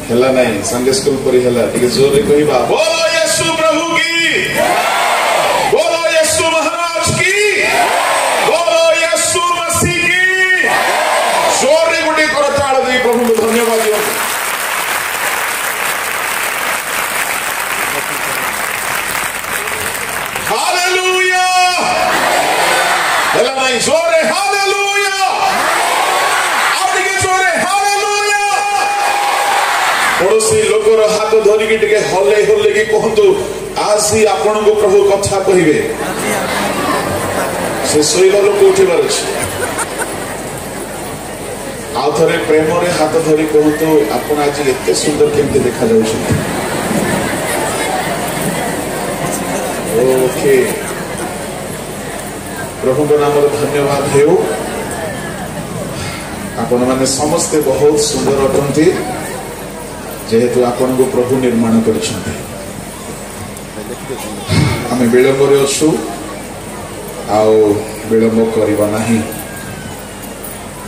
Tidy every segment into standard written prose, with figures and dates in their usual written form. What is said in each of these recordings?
हेला नहीं Sunday school परी हेला टिके जोरे कहबा बोलो यीशु प्रभु की बोलो यीशु महाराज की बोलो यीशु मसीह की जोरे गुडी करताल दे प्रभु को धन्यवाद दियो हालेलुया हेला नहीं जोरे हालेलुया आप टिके जोरे पड़ोसी लोकर हाथ धरिकी टिके हल्ले हल्ले की कहतु आसी आपण को प्रभु कथा कहिबे से सोइबा लोक उठिबार अछि आ थरे प्रेम रे हाथ धरि कहतु आपण आज एते सुंदर केमते देखा जाउछ ओके प्रभु को नाम धन्यवाद हेउ आपण माने समस्त बहुत सुंदर अटंती जेहेतु आपण को प्रभु निर्माण करिसंते आमे विलंब रे असु आउ विलंब करिबा नाही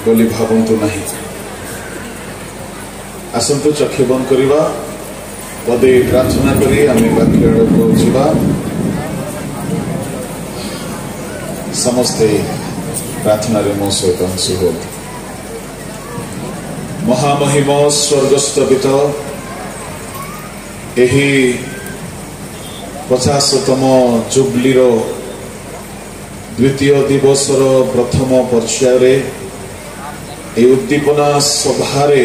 बोली भाबंतु नाही असंतु चक्षु बंद करिबा पदे प्रार्थना करी आमे वाक्य पहुंचीबा समस्ते प्रार्थना रे मो सहित हंसी हो महामहिम स्वर्गस्थ पिता एही 50तम जुबलीर द्वितीय दिवसर प्रथम पर्याय उद्दीपना सभारे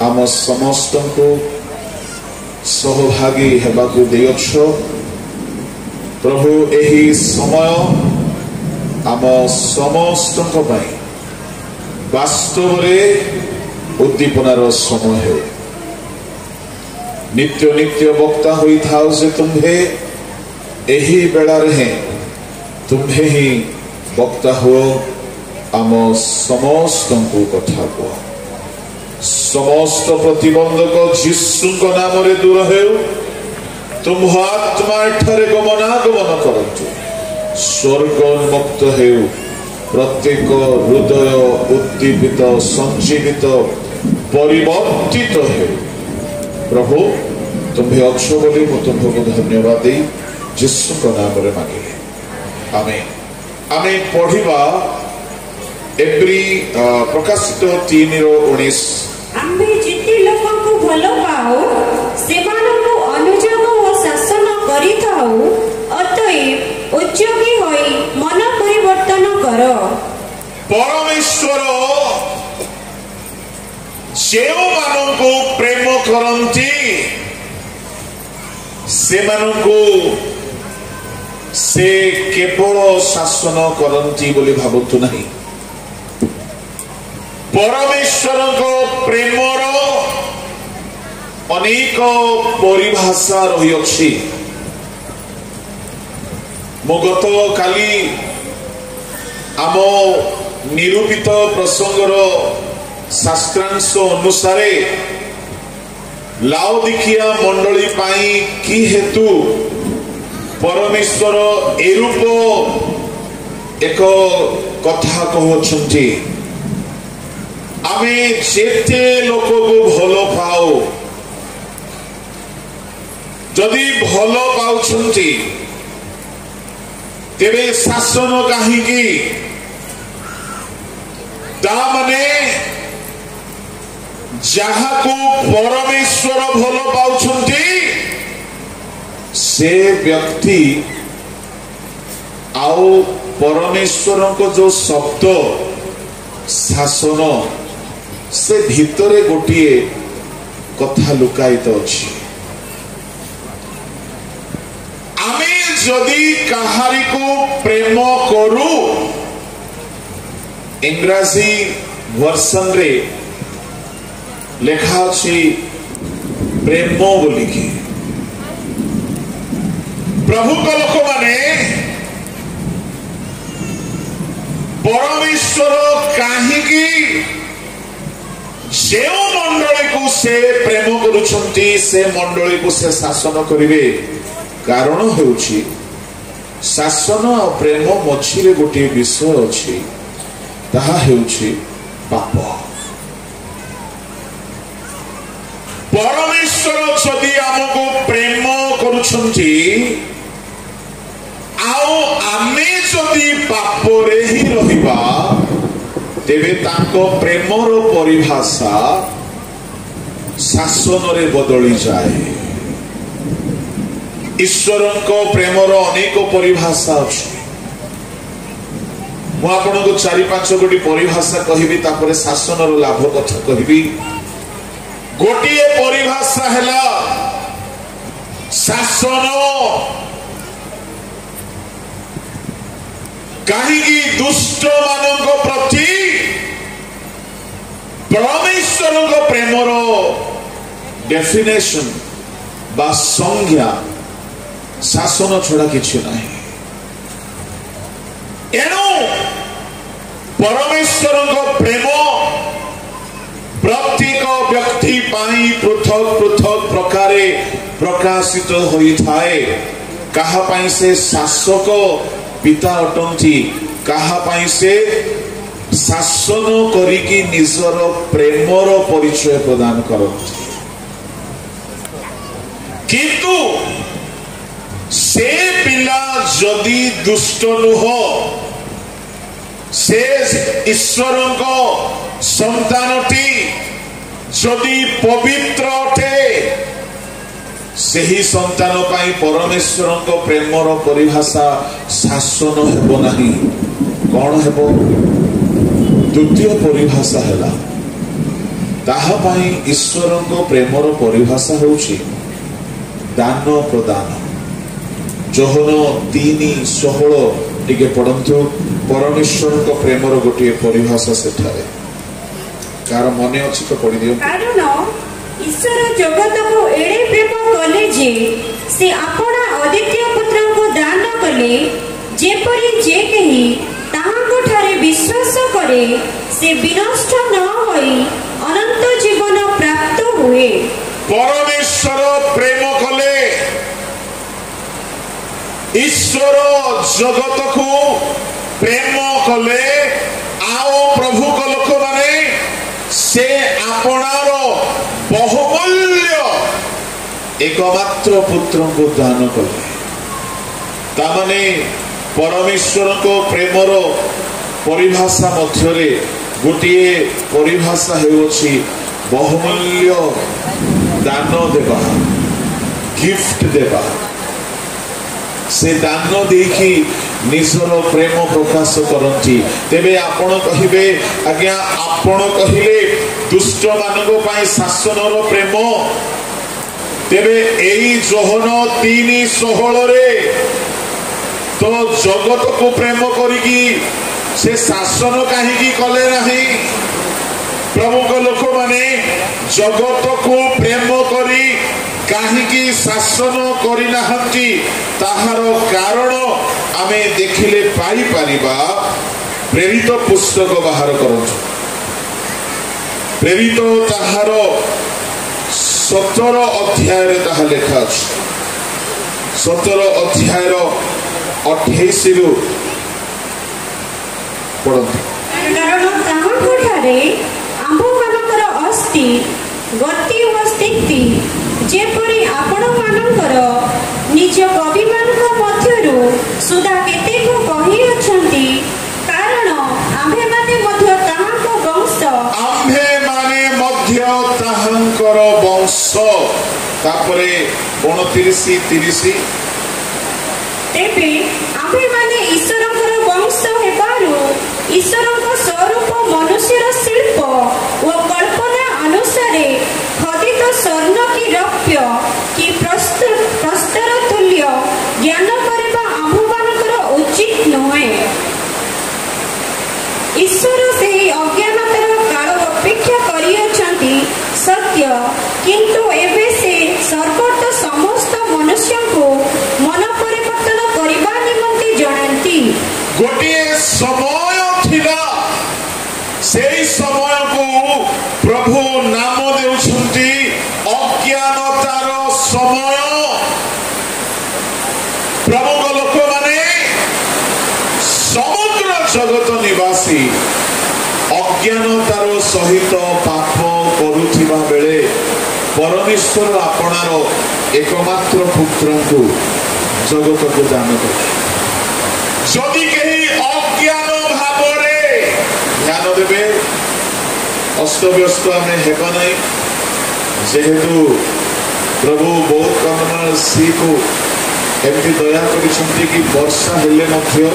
आम समस्त को सहभागी हेबाकु देयछ प्रभु एही समय आम समस्त वास्तव रे उद्दीपनार समय है नित्य नित्य वक्ता होई थाओ से तुम्हे एही बेला रहे तुम्हे ही वक्ता हो आम समस्त को कथा को समस्त प्रतिबंधक यीशु नाम रे दूर हेउ तुम आत्मा एठारे गमनागमन करतु स्वर्ग उन्मुक्त हेउ प्रत्येक हृदय उद्दीपित संजीवित परिवर्तित है प्रभु तुम्हें अच्छो बोली मु तुमको धन्यवाद दे यीशु का नाम रे मांगिले आमेन आमेन पढ़िबा एब्री प्रकाशित 3:19 आम्बे जिते लोकन को भलो पाओ सेमानन को अनुजोग और शासन करिथाउ अतएव उच्चकी होई मन परिवर्तन करो परमेश्वर जेउ माननको प्रेम करंती से माननको से केवल शासन करंती बोली भाबतु नहीं परमेश्वर को प्रेमर अनेक परिभाषा रही अछि मो गत काली आम निरूपित प्रसंगर शास्त्रांश अनुसारे लाओदिकिया मंडली पाई की हेतु परमेश्वर एरूप एक कथा कहउछंती आमे जेते लोक को भलो पाओ जदि भलो पाउछंती तेरे शासन काहे की ता माने जहाँ को परमेश्वर भलो पाउछंती से व्यक्ति आउ परमेश्वर को जो शब्द शासन से भितरे गोटे कथा लुकायित अछि आमे जदि कहारी को प्रेम करू इंग्रजी वर्सन रे लेखा अछि प्रेम बोलिकी प्रभु को लोक माने परमेश्वर काहीकि जे मंडली को से प्रेम करुछंती से मंडली को से शासन करिवे कारण हेउछि शासन और प्रेम मझिरे गोटे विषय अछि ताहा हेउछि पाप परमेश्वर जदि आमको प्रेम करुछंती आउ आमे जदि पापरे ही रहिबा तेबे तांको प्रेमर परिभाषा शासन रे बदली जाए। ईश्वर को प्रेमर अनेक परिभाषा अछि। मु आपनको 4-5 गोटी परिभाषा कहिबी तापरे शासन रो लाभ कथा कहिबी। गोटिए परिभाषा हैला शासन कहीं दुष्ट मानक प्रति परमेश्वर को प्रेमर डेफिनेशन बा संज्ञा शासन छड़ा किछि नाही। एणु परमेश्वर को प्रेम प्रत्येक व्यक्ति पाई पृथक पृथक प्रकारे प्रकाशित होई थाए। कहा पाई से शासक पिता अटंती, कहा पाई से शासन करिकी निजर प्रेमर परिचय प्रदान करती। किंतु से पिला जदि दुष्ट नुह से ईश्वर को संतानटी जदि पवित्र अटे सही संतान पाई परमेश्वर को प्रेमर परिभाषा शासन हेबो नाही। कौन हेबो? द्वितीय परिभाषा हैला ताहा पाई ईश्वर को प्रेमर परिभाषा होउची दान प्रदान। जोहन 3:16 टिके पढ़ंतु परमेश्वर को प्रेमर गोटे परिभाषा सेठारे कार मने अछि तो पढ़ि दियो। कारण ईश्वर जगत को एड़े प्रेम कले जे से अपना अद्वितीय पुत्र को दान कले जेपरि जे केही ताहाको ठारे विश्वास करे से विनष्ट न होई अनंत जीवन प्राप्त हुए। परमेश्वर प्रेम कले ईश्वर जगत को प्रेम कले आओ प्रभु को लोक माने से आपणार बहुमूल्य एकमात्र पुत्र को दान कले। तामाने परमेश्वर को प्रेमर परिभाषा मध्यरे गोटिए परिभाषा हेउछि बहुमूल्य दान देवा, गिफ्ट देवा। से दान देखी निजर प्रेम प्रकाश करती। तेबे आपण कहिबे आज्ञा आपण कहिले दुष्ट मानक पाई शासनर प्रेम। तेबे एई जोहन 3:16 रे तो जगत को प्रेम करिकी से शासन काहे कले नहीं। प्रभु को लोक माने जगत को प्रेम करी काहे शासन करि नाहंती ताहार कारण आमे देखिले पाई परिबा। प्रेरित पुस्तक बाहर करछु। प्रेरित ताहार 17 अध्याय रे ताहा लेखा अछि। 17 अध्याय रो 28 रु पढନ୍ତୁ। कारण ताहाको ठारे आम्भो मानकर अस्ति गति व स्थिति जेपरि आपण मानकर निज कवि मानक मध्यरु सुधा केतेक कहि अछंती। कारण आम्भे माने मध्य ताहाको वंश। आम्भे माने मध्य ताहांकर वंश। तापरे 29-30 तेबे आम्भे माने ईश्वरकर वंश हेबारु ईश्वरक स्वरूप मनुष्यर शिल्प व कल्पना अनुसारे खदित स्वर्ण की रौप्य की प्रस्तर तुल्य ज्ञान करबा आम्भमानकर उचित नहे। ईश्वर से अज्ञानतार काल अपेक्षा करियछंती सत्य, किंतु एबे से सर्वत्र समस्त मनुष्य को मन परिवर्तन करबा निमंते जणांती। गोटिए समय थिला सेई समय को प्रभु नाम देउछंती अज्ञानतार समय। प्रभु को लोक माने समग्र जगत निवासी अज्ञानतार सहित पाप करुथिबा बेले परमेश्वर आपणार एकमात्र पुत्र को जगत को दान कर जदि कहीं अज्ञान भाव ध्यान देवे अस्तव्यस्त आम हेबा ना जेहेतु प्रभु बहुत कम सी को एमती दया करिसंती कि वर्षा हेले मध्य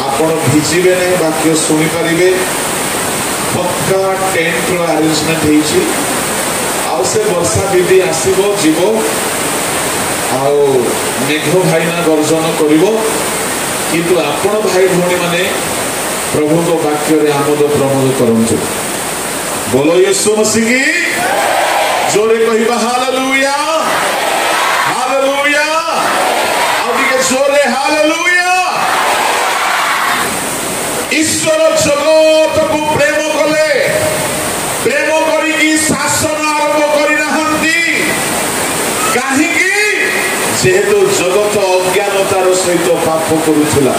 आपण भिजिबे नहीं वाक्य सुनी पारिबे पक्का टेंट रो अरेंजमेंट हेछि आउ से वर्षा दीदी आसीबो जीवो आउ मेघ भाईना गर्जन करिवो किंतु आपण भाई भौणी माने प्रभु को वाक्य रे आमोद प्रमोद करंतु बोलो यीशु मसीह की जोरे कहिबा हालेलुया हालेलुया आउ दिके जोरे हालेलुया ईश्वर जगत को प्रेम कले प्रेम करी की शासन आरंभ करि नहंती काहे की जेहेतु जगत अज्ञानतार सहित पाप करूथला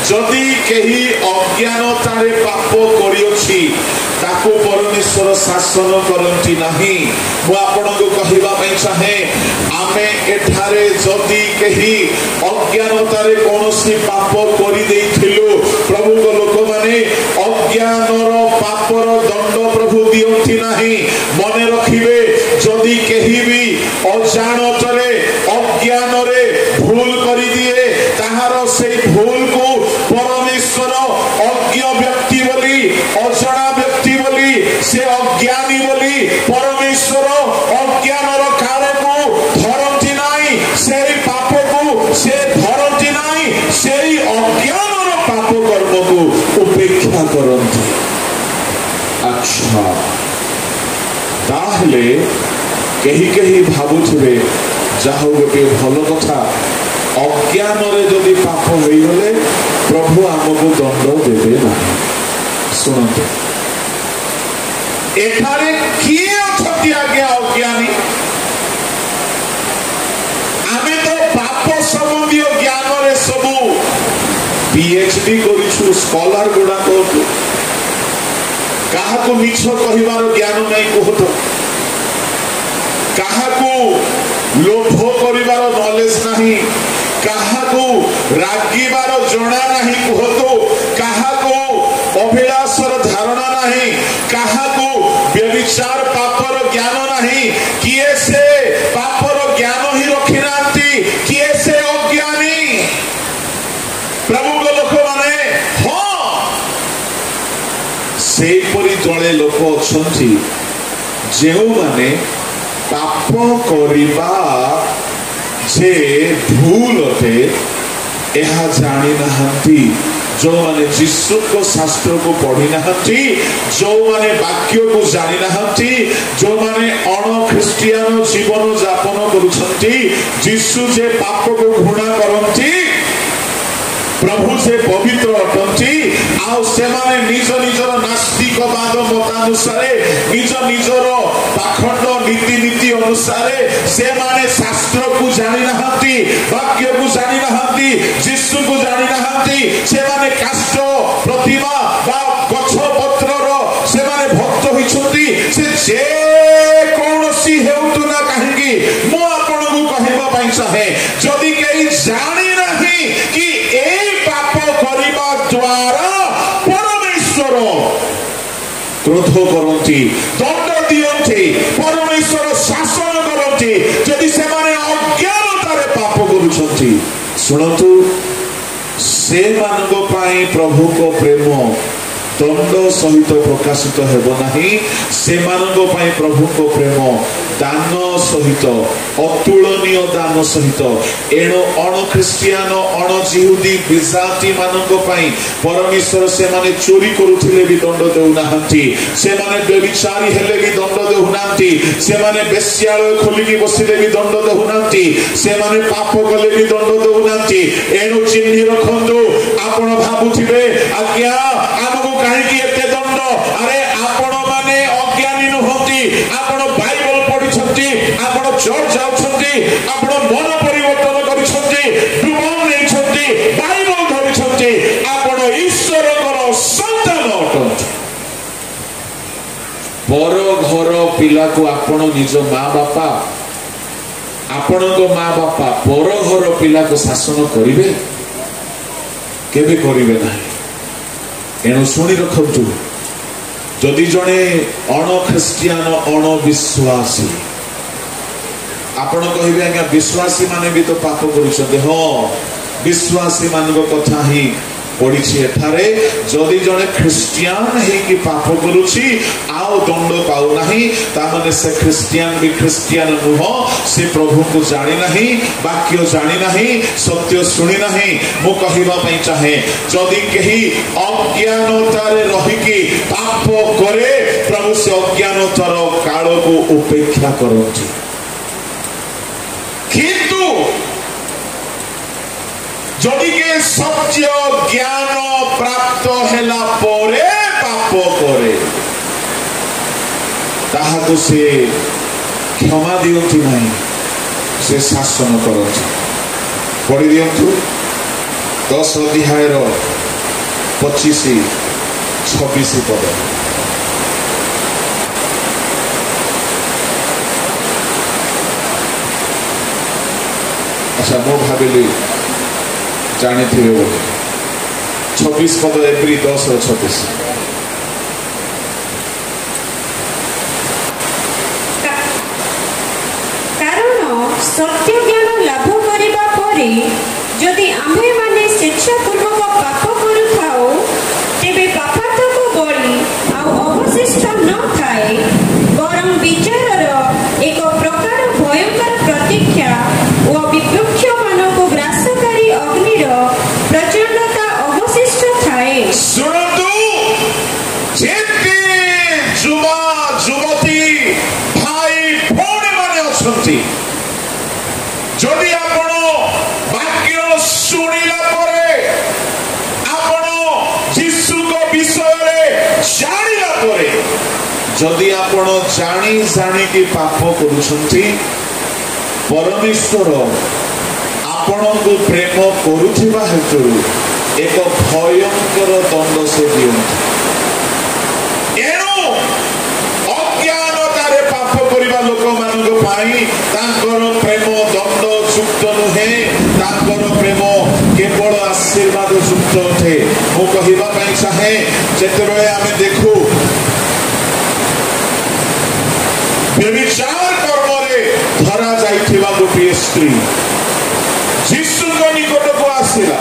जदि कहीं अज्ञानतारे पाप करियोछि ताको परमेश्वर शासन करंती नाही मु आपनको कहिबा पई चाहे आमे एठारे जदि कहीं अज्ञानतारे कोनोसी पाप करि देइथिलु प्रभु को लोक माने अज्ञानर पापर दंड प्रभु दियंती नाही मने रखिबे जदि कहीं भी अजाणतरे अज्ञानरे भूल करि दिए ताहार से भूल को परमेश्वर अज्ञ व्यक्ति बोली अजणा व्यक्ति बोली से अज्ञानी बोली परमेश्वर अज्ञानर काल को धरती नाही से पाप को से धरती नाही से अज्ञानर पाप कर्म को उपेक्षा करती अच्छा ताहले कहीं कहीं भावुथिबे जाहो गोटे भल कथा अज्ञान जदि पाप हो गले प्रभु आमको दंड देवे ना शुणु एठारे किए अछती आगे अज्ञानी आमे तो पाप संबंधी ज्ञान रे सबू पीएचडी करिछु स्कॉलर गुडा कहतु काहाको मिछ कहिबार ज्ञान नहीं कहतु काहाको लोभ करिबार नॉलेज नहीं काहाको रागिबार जणा नहीं कहतो काहाको अभिलाषर धारणा नहीं काहाको व्यभिचार पापर ज्ञान नहीं किए से पापर ज्ञान ही रखि नांती किए से अज्ञानी प्रभु को लोक माने हां से परि तळे लोक अछंती जेउ माने पाप करिबा जे भूल अटे यह जानी नहांती जो माने जिसु को शास्त्र को पढ़ी नहांती जो माने वाक्य को जानी नहांती जो माने अण ख्रिस्टियान जीवन यापन करुछंती जिसु जे पाप को घृणा करंती प्रभु से पवित्र अटंती आउ से माने निज निजर नास्तिकवाद मतानुसारे निज निजर पाखंड नीति नीति अनुसारे से माने शास्त्र को जानी नहांती वाक्य को जानी नहांती जिसु को जानी नहांती से माने काष्ट प्रतिमा बा गछ पत्रर से माने भक्त होइछंती से जे कोनोसी हेउतु ना काहेकि मो आपन को कहबा पई चाहे जदि केई जानी नहीं कि ए पाप करिबा द्वारा परमेश्वर क्रोध करती दंड दियंती परमेश्वर शासन करती जदि से माने अज्ञानतारे पाप करुछंती सुनतु से मानक पाई प्रभु को प्रेम दंड सहित प्रकाशित हेब नाही से मानक पाई प्रभु को प्रेम दान सहित अतुलनीय दान सहित एणु अण ख्रिस्टियान अण जिहुदी विजाति मानक पाई परमेश्वर से माने चोरी करुथिले भी दंड देउ नाहंती से माने व्यभिचारी हेले भी दंड देउ नाहंती से माने बेश्यालय खोलिकी बसिले भी दंड देउ नाहंती से माने पाप कले भी दंड देउ नाहंती एणु चिन्हि रखंदु आपण भाबुथिबे आज्ञा हमको काहे की एते दंड अरे आपण माने अज्ञानी नहंती आपण बाइबल पढिछंती आपण चर्च जाउछंती आपण मन परिवर्तन करिछंती डुबन नेछंती बाइबल धरिछंती आपण ईश्वरकर संतान अटंती पर घर पिला को आपण निज माँ बापा आपण माँ बापा पर घर पिला को शासन करेंगे केबे करेंगे ना। एणु शुणी रखु जदि जड़े अण ख्रिस्टियान अण विश्वासी आपण कहे आज्ञा विश्वासी माने भी तो पाप करुछते। हाँ विश्वासी मान कथा ही पड़ी एठारे जदि जड़े ख्रिस्टियान है पाप करुछि आउ दंड पाऊ नाही तामाने से ख्रिस्टियान भी ख्रिस्टियान नुह से प्रभु को जानी नाही वाक्य जानी नाही सत्य सुनी नाही। मु कहिबा पई चाहे जदि केही अज्ञानतारे रहिकी पाप करे प्रभु से अज्ञानतार काल को उपेक्षा करथि किंतु जदि के सत्य ज्ञान प्राप्त हेला परे पाप करे ताहाको से क्षमा दियंतु नहीं से शासन करथि। पढ़ी दियंतु 10 अध्याय 25-26 पद। अच्छा मो भाविली जानी थे बोले 26 पद एप्रिल 10 और 26। कारण सत्य ज्ञान लाभ करिबा परे जदि आम्भे माने स्वेच्छापूर्वक पाप करुथाओ तेबे पापात्मक बलि आउ अवशिष्ट न थाए बरं विचारर एक प्रकार भयंकर प्रतीक्षा ओ विपक्ष मानको ग्रासकारी अग्निर प्रचंडता अवशिष्ट थाए। सुनतु जेते जुवा जुवती भाई भौणी माने अछंती जदि आपण वाक्य सुनिला परे आपण यीशु को विषय रे जानिला परे जदि आपण जानी जानी के पाप करूछंती परमेश्वर आपण को प्रेम करुथिबा हेतु एक भयंकर दंड से दियंती। एणु अज्ञानतारे पाप करिबा लोक मानक पाई तांकर प्रेम दंड युक्त नुहे तांकर प्रेम केवल आशीर्वाद युक्त थे। मु कहिबा पई चाहे जेतेबेले आमे देखु व्यभिचार कर्म रे धरा जाइथिबा गोटे स्त्री यीशु निकट को आसिला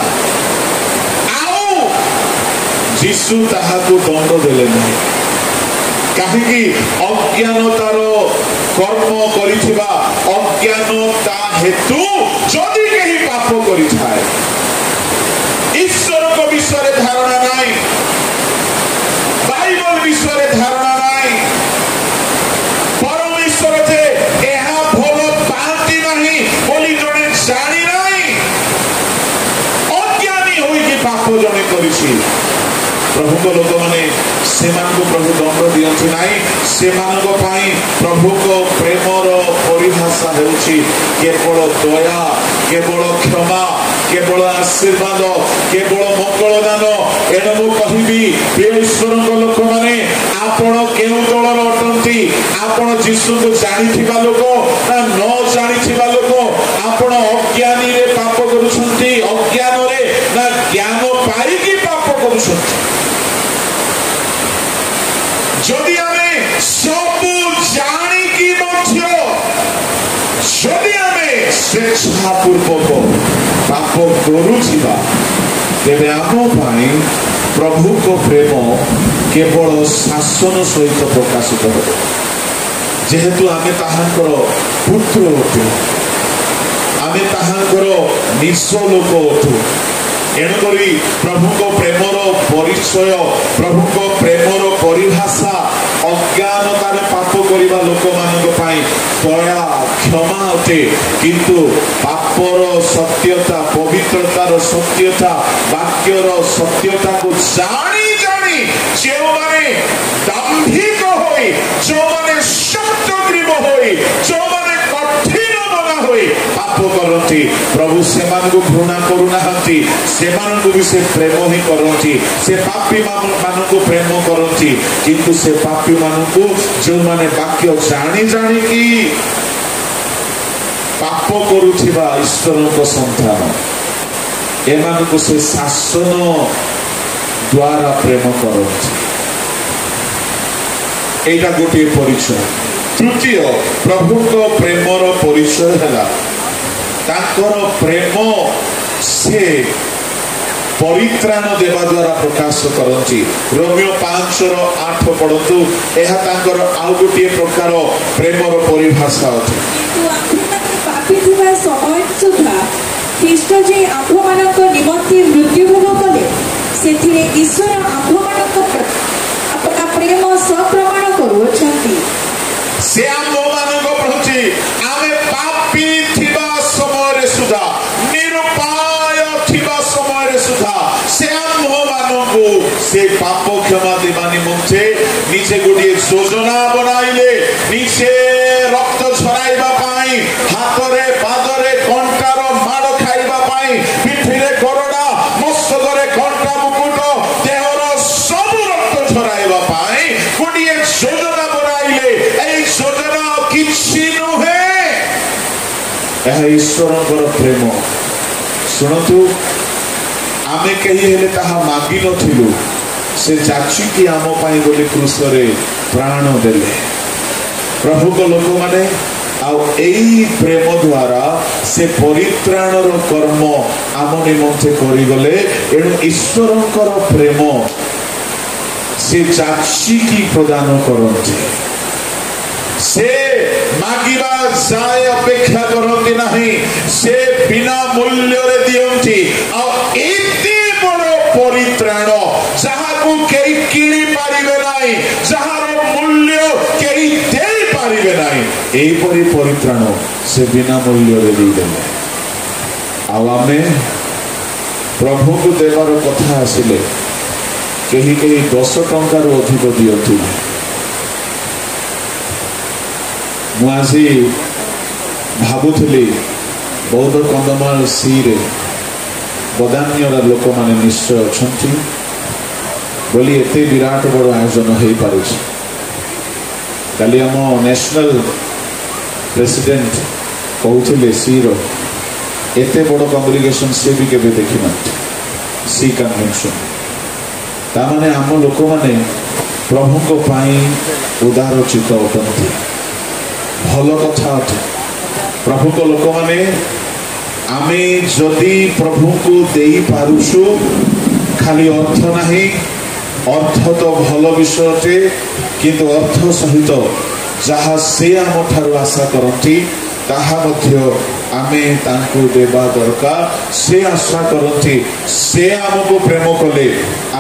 आउ यीशु ताहाको दंड देले नहीं कहीं अज्ञानतार कर्म करिथिबा अज्ञानता हेतु जदि केही पाप करिथाए ईश्वर को विषय धारणा नहीं बाइबल विषय धारणा नहीं परमेश्वर जे एहा भोल पाती नहीं बोली जने जानी नहीं अज्ञानी होई कि पाप जने करिछि प्रभु को लोक माने सेमान को प्रभु दंड दियंती नहीं सेमान को पाई प्रभु को प्रेमर परिभाषा हेउछि केवल दया केवल क्षमा केवल आशीर्वाद केवल मंगल दान। एणु मु कहिबी ईश्वर लोक माने आपण केउ दलर अटंती आपण यीशु को जानिथिबा लोक ना न जानिथिबा लोक आपण अज्ञानी रे पाप करूछंती अज्ञान रे ना ज्ञान पाई कि पाप करूछंती। जदि आमे सब जानी कि मध्य जदि आमे स्वेच्छापूर्वक पाप करूछिबा तेबे आम पाई प्रभु को प्रेम केवल शासन सहित प्रकाशित हो जेहेतु आमे ताहांकर पुत्र अटु आमे ताहांकर निज लोक अटु एणुकरी प्रभु को प्रेमर परिचय प्रभु को प्रेमर परिभाषा अज्ञानतार पाप करिबा लोक मानक पाई दया क्षमा अटे किंतु पापर सत्यता पवित्रतार सत्यता वाक्यर सत्यता को जानी जानी जो माने दाम्भिक होई जो माने सत्यग्रीव होई जो माने कठिन मना होई पाप करते करती प्रभु से घृणा करूना भी से प्रेम ही करती से पापी मान को प्रेम करती किंतु से पापी मान को जो माने वाक्य जानी जानी की पाप करुथिबा ईश्वर को संतान एमान को से शासन द्वारा प्रेम करती एटा गोटे परिचय। तृतीय प्रभु को प्रेमर परिचय है तांकर प्रेम से परित्राण देवा द्वारा प्रकाश करती। रोमियो 5:8 पढ़तु यह तांकर आउ गोटे प्रकार प्रेमर परिभाषा पापी थिबा समय सुधा ख्रीष्ट जे आंभ मानक निमंते मृत्युभोग कले सेथिरे ईश्वर आंभ मानक अपना प्रेम सप्रमाण करूछंती से आंभ मानक प्रति आमे पापी थिबा समय सुधा निरुपाय थिबा समय सुधा से आंभ मानक से पाप क्षमा देवा निमंते निजे गोटे योजना बनाइले निजे रक्त झराइबा पाई हाथरे पादरे कंटार माड़ खाइबा पाई पिठिरे करड़ा मस्तकरे कंटा मुकुट देहर सब रक्त झराइबा पाई गोटे योजना बनाइले एई योजना किछि नुहे यह ईश्वरଙ୍କର प्रेम। शुणतु आमे कही हेले ताहा मागी नथिलु से जाची कि आम पाई बोली क्रूसरे प्राण देले प्रभु को लोक माने आउ एई प्रेम द्वारा से परित्राणर कर्म आम निमंते करिगले एणु ईश्वरଙ୍କର प्रेम से जाची कि प्रदान करते से मागिबा जाय अपेक्षा करती नहीं से बिना मूल्य रे दियंती आ एते बड़ परित्राण जहाकू केई किणी पारिबे नाही जहार मूल्य केई देई पारिबे नाही एई परि परित्राण से बिना मूल्य रे देई देले। आ आमे प्रभु को देवार कथा आसिले केही केही 10 टंकार अधिक दियंती मुझे भावुली बौद्ध कंदमाल सी रे बदान्यर लोक माने निश्चय अच्छा बोली एते विराट बड़ आयोजन हो पारे। काली आम नेशनल प्रेसिडेंट कहते सी रो एते बड़ कॉन्ग्रिगेशन से भी केबे देखि न सी कन्वेंशन तामाने आम लोक माने प्रभु को पाई उदार चित्त अटंती भल कथा अटे। प्रभु को लोक माने आमे जदि प्रभु को देई पारुछु खाली अर्थ नहीं अर्थ तो भल विषयटे किंतु अर्थ सहित जहाँ से आम ठारू आशा करती ताहा मध्य आमे तांको देवा दरकार से आशा करती से आमको प्रेम कले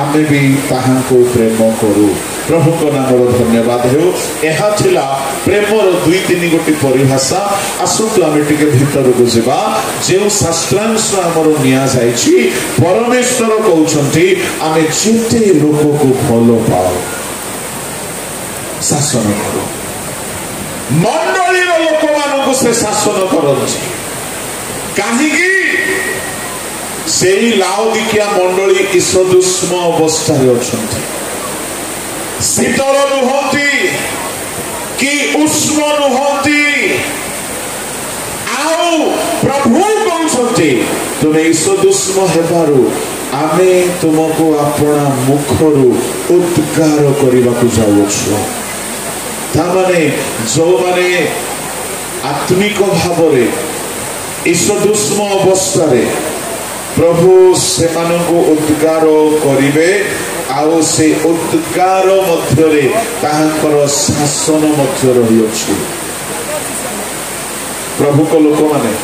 आमे भी ताहाको प्रेम करू। प्रभु को नाम धन्यवाद हो। यह थिला प्रेमर 2-3 गोटी परिभाषा। आसतु आमे टिके भीतर को जिबा जे शास्त्रांश हमर निया जाईछि परमेश्वर कहउछंती आमे जेते लोक को भलो पाओ शासन करो मंडली लोक मानक से शासन करछि काहेकि सेई लाउदिकिया मंडली ईशदुष्म अवस्था अछंती शीतल नुहति कि उष्ण नुहति आउ प्रभु कहउछंती तुमे ईशदुष्म हेबारु आमे तुमको अपना मुखरु उद्गार करिबाकु जाउछु। तामाने जो माने आत्मिक भावरे ईशदुष्म अवस्था प्रभु से उद्गार करिवे आउ से उद्गार मध्यरे ताहांकर शासन मध्य रही अछि। प्रभु को लोक माने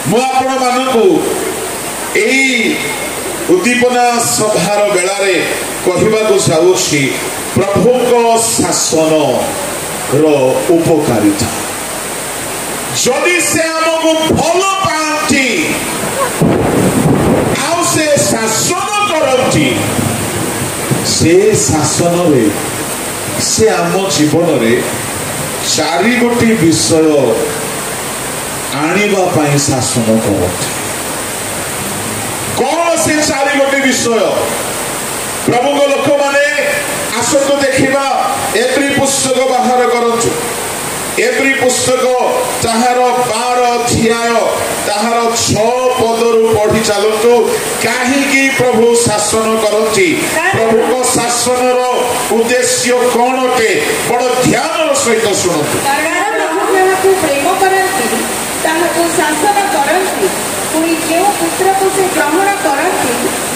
मु आपण मानकु एई उद्दीपना सभार बेलारे कहिबाकु चाहूछि प्रभु को शासन रो उपकारिता जदि से आमको भल पाती आउ से शासन करती से शासन रे से आम जीवन रे 4 गोटी विषय आनिबा पाई शासन करते। कौन से चारि गोटे विषय प्रभु को लोक माने आसतु देखिबा। एप्री पुस्तक बाहर करछु। एप्री पुस्तक ताहार 12 अध्याय ताहार 6 पदरु पढ़ी चलतु। काहेकि प्रभु शासन करती, प्रभु को शासन रो उद्देश्य कौन अटे बड़ ध्यान सहित सुनतु। को प्रेम करती ताहाको शासन करती, पुणी जो पुत्र को से ग्रहण करती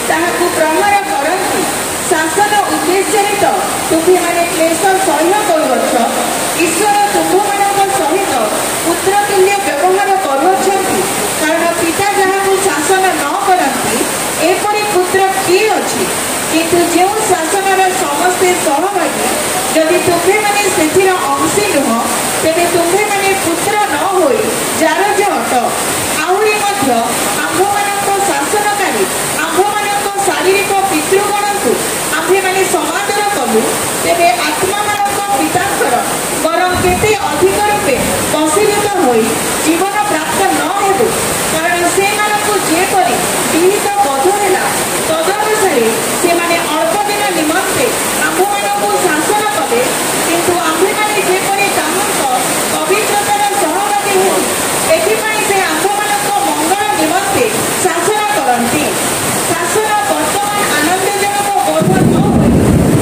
ताहाको प्रहार करती। शासन उद्देश्य तो तुम्हें माने क्लेश सह्य करुछ। ईश्वर तुम्हारे सहित पुत्र तुल्य व्यवहार करुछंती, कारण पिता जहाँ शासन न करती एपरी पुत्र किए अच्छी। किंतु जो शासन समस्ते सहभागी जदि तुम्हें माने से अंशी नुह तेरे तुम्हें माने पुत्र न हो जार अट। आहरी आंभ मान शासनकारी आंभ मान शारीरिक पितृगण को आंभे मैंने समादर कलु, तेरे आत्मा मान पितांकर बरं केते अधिक रूपे वशीभूत हो जीवन प्राप्त न हेतु। कारण से जेपरी विहित बध है तदनुसारे से माने अल्प दिन निमंते आंभ मान शासन कले। किंतु आंभे मैंने जेपरी पवित्रतार सहभागी हो एथिपाई से आंभ मान मंगल निमंते शासन करती। शासन वर्तमान आनंदजनक बोध न हो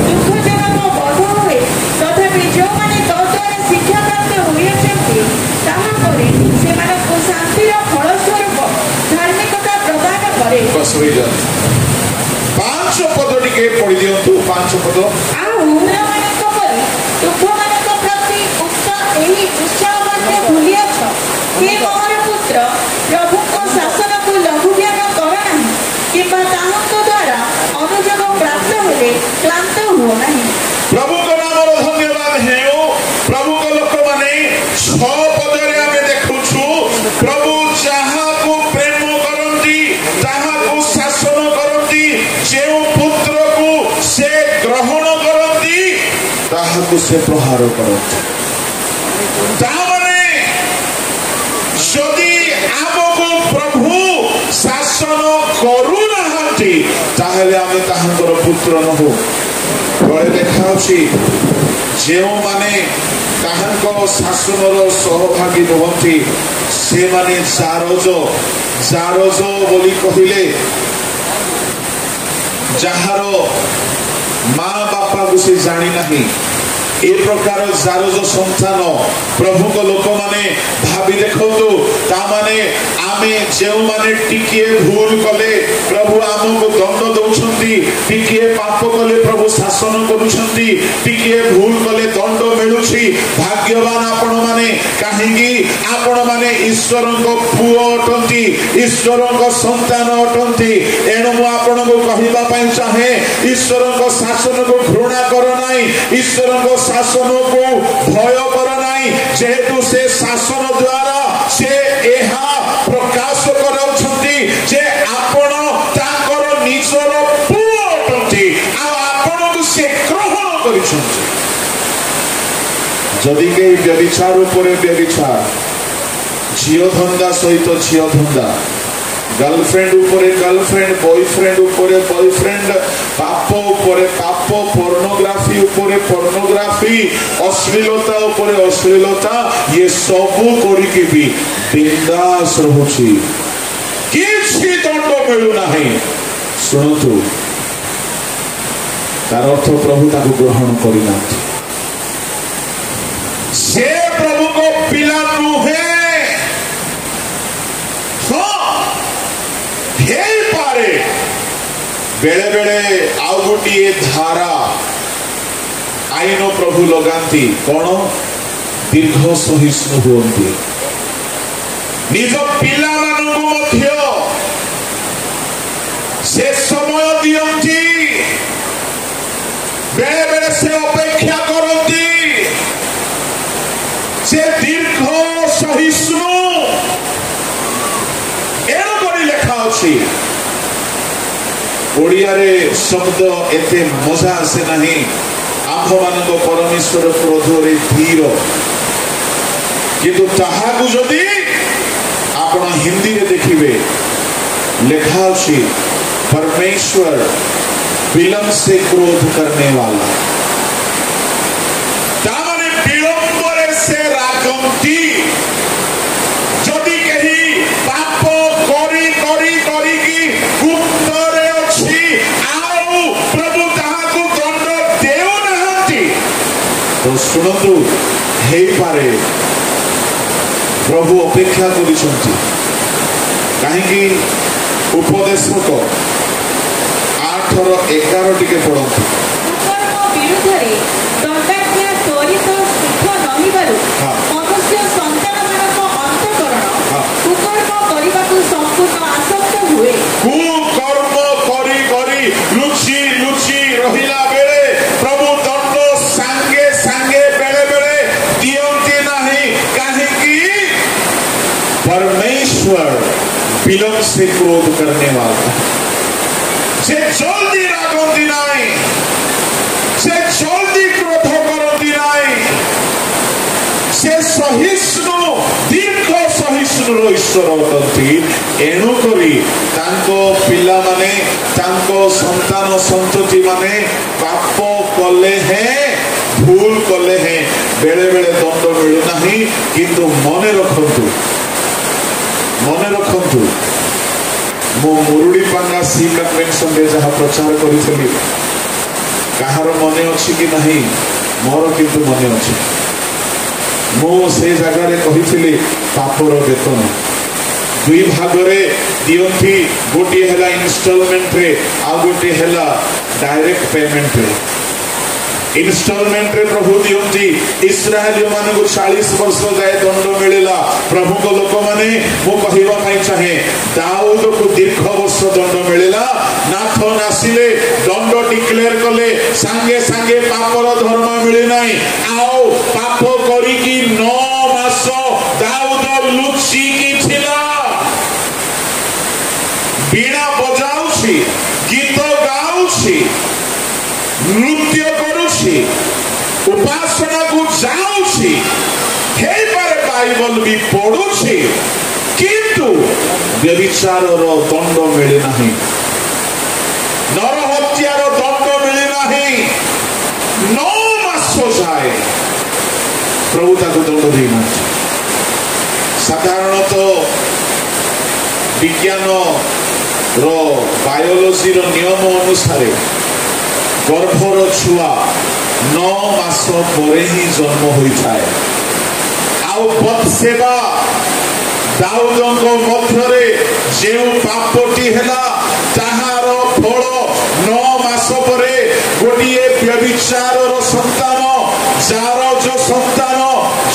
दुखजनक बोध हुए, तथापि जो मैंने तद्वारा शिक्षा प्राप्त होती ताहापरे से शांतिर फलस्वरूप धार्मिकता प्रदान करे। 5 पद टिके पढ़ी दियंतु। 5 पद प्रति उक्त एही उत्साह मध्य भूली अछ। हे मोर पुत्र, प्रभु को शासन को लघु ज्ञान कर नहीं, किंबा ताहाको द्वारा अनुजोग प्राप्त होले क्लांत हो नहीं। प्रभु को नाम धन्यवाद है। प्रभु को लोक माने 6 पदरे आमे देखुछु प्रभु जहाँ को प्रेम करती ताहा को शासन करती, जो पुत्र को से ग्रहण करती ताहा को से प्रहार करती। तामाने जदि आमको प्रभु शासन करू नाहांती ताहले आमे ताहांकर पुत्र न हो। बड़े देखाउछि जो माने ताहांको शासनर सहभागी नहंती से माने जारज बोली कहिले जहार माँ बापा को से जानी नहीं। ए प्रकार जारज संतान प्रभु को लोक माने भावी देखो तामाने आमे जो माने टिके भूल कले प्रभु आमको दंड दौछंती, टिके पाप कले प्रभु शासन करुछंती, टिके भूल कले दंड मिलुछि। भाग्यवान आपण माने, काहेकि आपण माने ईश्वर को पुओ अटंती, ईश्वर को संतान अटंती। एणु मु आपण को कहिबा पई चाहे ईश्वर को शासन को घृणा कर नाही, ईश्वर को शासन को भय कर नाही। जेहेतु से शासन द्वारा से एहा प्रकाश कराउछंती जे आपण ताकर निजर पुओ अटंती आ आपण को से ग्रहण करिछंती। जदि के व्यभिचार उपरे व्यभिचार, झियो धंदा सहित झियो धंदा, गर्लफ्रेंड उपरे गर्लफ्रेंड, बॉयफ्रेंड उपरे बॉयफ्रेंड, पाप उपरे पाप, पोर्नोग्राफी उपरे पोर्नोग्राफी, अश्लीलता उपरे अश्लीलता, ये सबू करिके भी बिंदास रहुछि, किछि दंड मिलु नाही। सुनतु तार अर्थ प्रभु ताको ग्रहण करिना। से प्रभु को पिला नुहे। पारे बेले बेले आउ गोटे धारा आईन प्रभु लगाती कौन दीर्घ सहिष्णु हुअन्ति, निज पिला मानकु मध्य से समय दियंती, बेले बेले से अपेक्षा करती, से दीर्घ सहिष्णु लेखा अच्छी। ओडिया रे शब्द एते मजा आसे नहीं। आंभ मानक परमेश्वर क्रोध रे धीर, किंतु ताहाकु जदि आपण हिंदी रे देखिए लिखा अच्छी परमेश्वर विलंब से क्रोध करने वाला तामाने विलंबरे से रागंती जदि कही पाप करी करी करी की गुप्तरे अछि आउ प्रभु ताहाकु दंड देउ नहंती तो सुनतु हे पारे प्रभु अपेक्षा करिसंती काहेकि उपदेशक 8:11 टिके पढंतु कुकर्म विरुद्धरे दंडाज्ञा त्वरित सुख नहिबारु मनुष्य संतानमानक अंतःकरण कुकर्म करिबाकु संपूर्ण आसक्त हुए कुकर्म करी करी लुचि लुचि रहिला बेले प्रभु दंड सांगे सांगे बेले बेले दियंती नाही काहेकि परमेश्वर विलंब से क्रोध करने वाला से जल्दी रागंती नाही से जल्दी क्रोध करती नाही से सहिष्णु दीर्घ सहिष्णु ईश्वर अटंती एणु करी तांको पिला माने तांको संतान संतति माने पाप कले हैं भूल कले हैं बेले बेले दंड मिलु नाही किंतु मने रखंतु मो मुरुड़ी पांगा सी कन्वेंशन रे जहाँ प्रचार करी कहार मने अच्छी कि नहीं मोर किंतु मने अच्छी मो से जगह कही पापर वेतन दुई भाग रे दियंती गोटे है इंस्टॉलमेंट रे आ गोटे है डायरेक्ट पेमेंट रे इंस्टॉलमेंट रे प्रभु दियंती इस्राएल मान को 40 वर्ष जाए दंड मिलला प्रभु को लोक माने मो कहवा पई चाहे दाऊद को दीर्घ वर्ष दंड मिलला नाथन आसिले दंड डिक्लेयर कले सांगे सांगे पापर धर्म मिले नाही आओ पाप करी की 9 मास दाऊद लुचि की थिला बीणा बजाउछि गीत गाउछि नृत्य करुछि उपासना को जाउछि हे पर बाइबल भी पढुछि किंतु व्यभिचारर दंड मिले नाही नर हत्यार दंड मिले नाही 9 मास जाए प्रभु ताको दंड देना साधारणतः विज्ञान रो बायोलॉजी रो नियम अनुसार गर्भर छुआ 9 मास परे ही जन्म होता है आउ बत्सेबा दाऊदଙ୍କ ମଧ୍ୟରେ ଯେଉଁ ପାପଟି ହେଲା ତାହାର ଫଳ 9 ମାସ ପରେ ଗୋଟିଏ ବ୍ୟଭିଚାରର ସନ୍ତାନ ଯାର ଯୋ ସନ୍ତାନ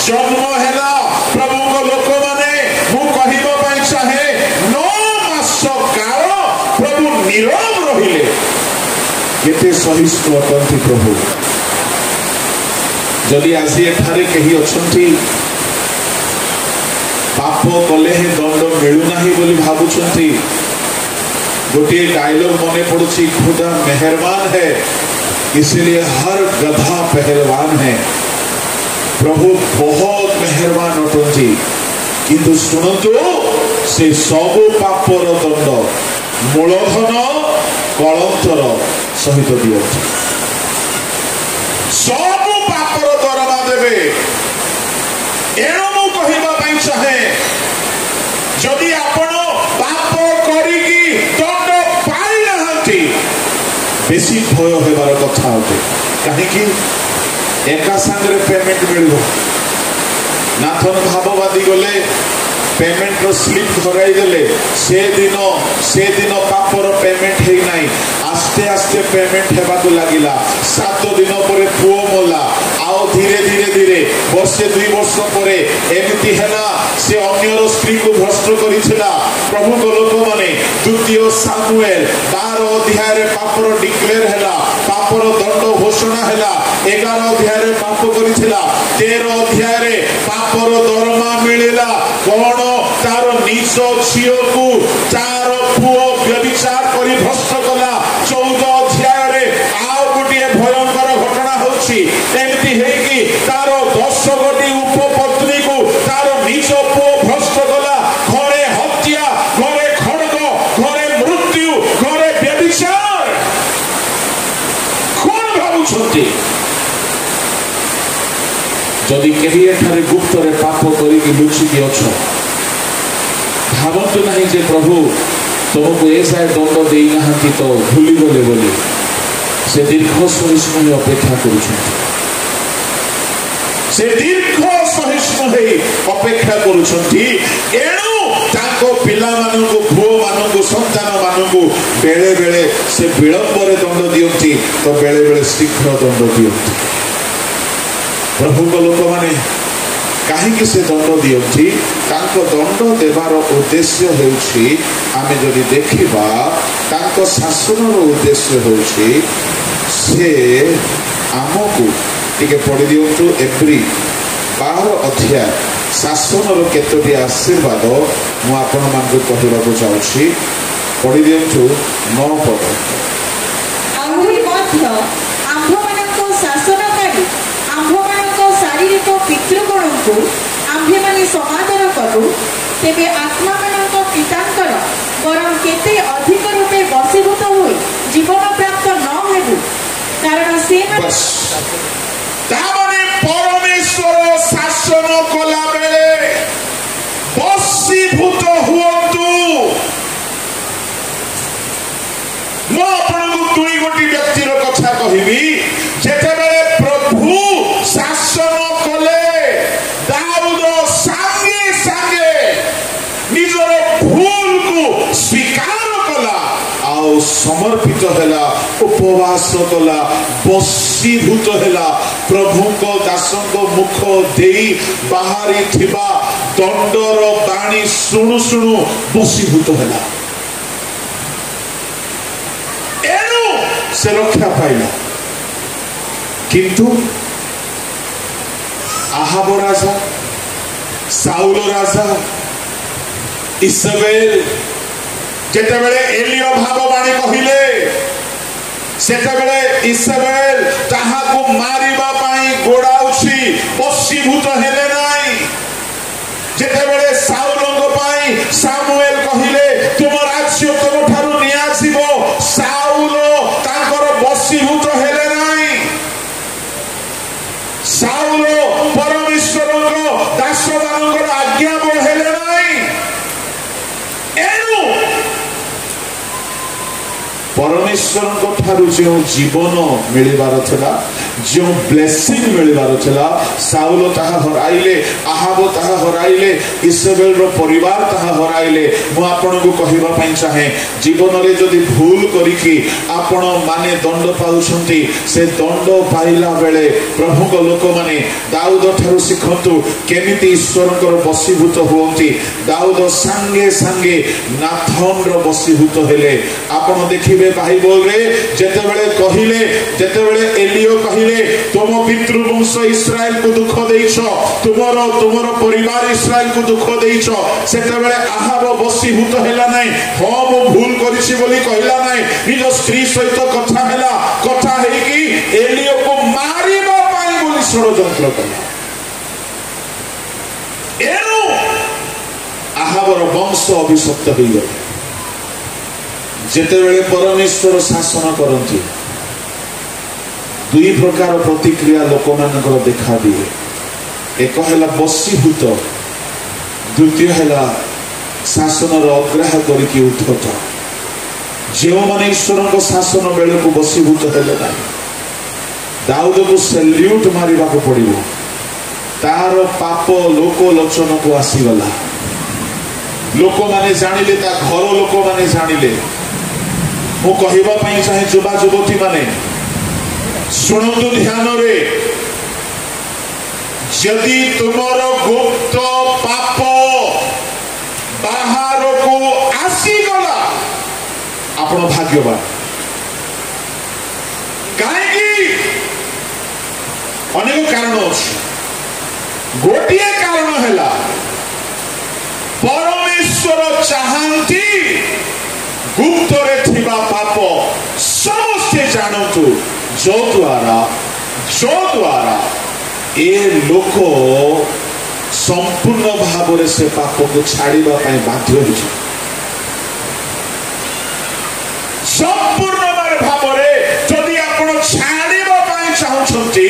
ଜନ୍ମ ହେଲା ପ୍ରଭୁଙ୍କ ଲୋକମାନେ ମୁଁ କହିବା ପାଇଁ ଚାहे 9 ମାସ କାଳ ପ୍ରଭୁ ନିରବ ରହିଲେ केते सहिष्णु अटंती प्रभु जदि आज एठारे कही अछंती पाप कले हे दंड मिलू नाही बोली भाबुछंती गोटे डायलॉग मने पड़ुछि खुदा मेहरबान है इसलिए हर गधा पहलवान है प्रभु बहुत मेहरबान अटंती किंतु सुनतु से सब पापर दंड मूलधन कलंतर सहित दियंती सब पापर दरमा देवे एणु मु कहिबा पई चाहे जदि आपण पाप करिकी दंड पाई नहंती बेसी भय हेबार कथा होते काहे कि एका संगरे पेमेंट मिलबो नाथन भाववादी गले पेमेंट रो स्लिप धराई देले से दिन पापर पेमेंट हे नाही आस्ते आस्ते पेमेंट हेबा को लागिला 7 दिन परे पुओ मोला आओ धीरे धीरे धीरे वर्षे 2 वर्ष परे एमिति हैला से अन्यर स्त्री को भ्रष्ट करिथिला प्रभु को लोक माने द्वितीय सामुएल 12 अध्याय रे पापर डिक्लेयर हैला पापर दंड घोषणा हैला 11 अध्याय रे पाप करिथिला 13 अध्याय रे पापर दरमा मिलिला कोन तार निज झियो को तार पुओ व्यभिचार करी भ्रष्ट कला 14 अध्याय रे आउ गोटे भयंकर घटना होछि एमिति हे कि तार 10 गोटी उपपत्नी को तार निज पुओ भ्रष्ट कला घरे जदि कहीं एठारे गुप्तरे पाप करिक लुचिकी अछ भावतु नहीं जे प्रभु तुमको ऐसा दंड देना तो भूली गले बोली से दीर्घ सहिष्णु अपेक्षा से दीर्घ सहिष्णु अपेक्षा एणु पिला मानू भुओ मानू संतान मानू बेले बेले से विलंबर दंड दियंती तो बेले बेले शीघ्र दंड दियंती प्रभु को लोक माने कहीं से दंड दियंती दंड देवार उद्देश्य होउछि आमे जदि देखिबा तांको शासनर उद्देश्य होउछि से आमको टिके पढ़ी दियंतु एप्री 12 अध्याय शासनर केतोटी आशीर्वाद मु आपण मानकु कहबाकू चाहूछि पढ़ी दियंतु 9 पद आहुरी मध्य आम्भमानको शासनकारी आम्भमानको शारीरिक पितृगणको आम्भेमाने समादर करू तेबे आत्मा मानक पितांकर वरं केते अधिक रूपे वशीभूत होई जीवन प्राप्त न हेबु कारण से परमेश्वर शासन कला बेले वशीभूत हुअन्तु मो आपनकु दुई गोटी व्यक्तिर कथा कहिबी जेतेबेले प्रभु शासन कले दाऊद संगे संगे निजर भूल को स्वीकार कला आउ समर्पित हैला उपवास कला वशीभूत हैला प्रभु को दासों को मुख देई बाहरी थिबा दंडर बाणी सुनु सुनु वशीभूत हैला एनु से रक्षा पाइला किंतु आहाब राजा साउल राजा इसेबेल जेतेबेले एलियो भाववाणी कहिले सेतेबेले इसेबेल ताहाको मारिबा पाई गोडाउछि वशीभूत हेले नाही जेतेबेले साउलको पाई सामुएल कहिले तुम राज्य तुम ठारू नियासिबो साउल तांकर वशीभूत हेले नाही साउल परमेश्वरको दासदानकर आज्ञा हेले नाही एनु परमेश्वर जो जीवन मिलबार था जो ब्लेसिंग मिलबार था साउल ताहा हराइले आहाब ताहा हराइले इसेबेल रो परिवार ताहा हराइले मु आपन को कहबा पई चाहे जीवन रे जदी भूल करिकि आपण माने दंड पाउछंती से दंड पाइला बेले प्रभु को लोक माने दाऊद ठारू सिखंतु केमिति ईश्वर को वशीभूत होंती दाऊद संगे संगे नाथन रो वशीभूत हेले आपण देखिबे बाइबल रे जेतेबेले कहिले जेतेबेले एलियो कहिले तुम पितृवंश इस्राएल को दुख देइछो तुमरो परिवार इस्राएल को दुख देइछो सेतेबेले आहाब वशीभूत हेला नै हम भूल करिछि बोली कहला नै निज स्त्री सहित कथा हेला कथा हेई कि एलियो को मारिबा पाई बोली षडयंत्र कला एनु आहाबर वंश अभिशप्त होई गला जेतेबेले परमेश्वर शासन करती दुई प्रकार प्रतिक्रिया लोक मानकर देखा दिए एक है वशीभूत द्वितीय है शासन अग्राह करके उद्धत जो मैंने ईश्वर को शासन बेले को वशीभूत हेले ना दाऊद को सैल्यूट मारिबा को पड़िबो तार पाप लोक लोचन को आसीगला लोक माने जानिले ता घर लोक माने जानिले मु कहबा पई चाहे युवा युवती माने सुनंतु ध्यान रे यदि तुमर गुप्त पाप बाहर को आसी गला आपण भाग्यवान काहेकि अनेक कारण अछि गोटिए कारण हैला परमेश्वर चाहंती गुप्त रे थिबा पाप समस्ते जानतु जो द्वारा ए लोक संपूर्ण भाव से पाप को छाड़िबा पई बाध्य होछि संपूर्ण भाव जदि आपण छाड़िबा पई चाहछंती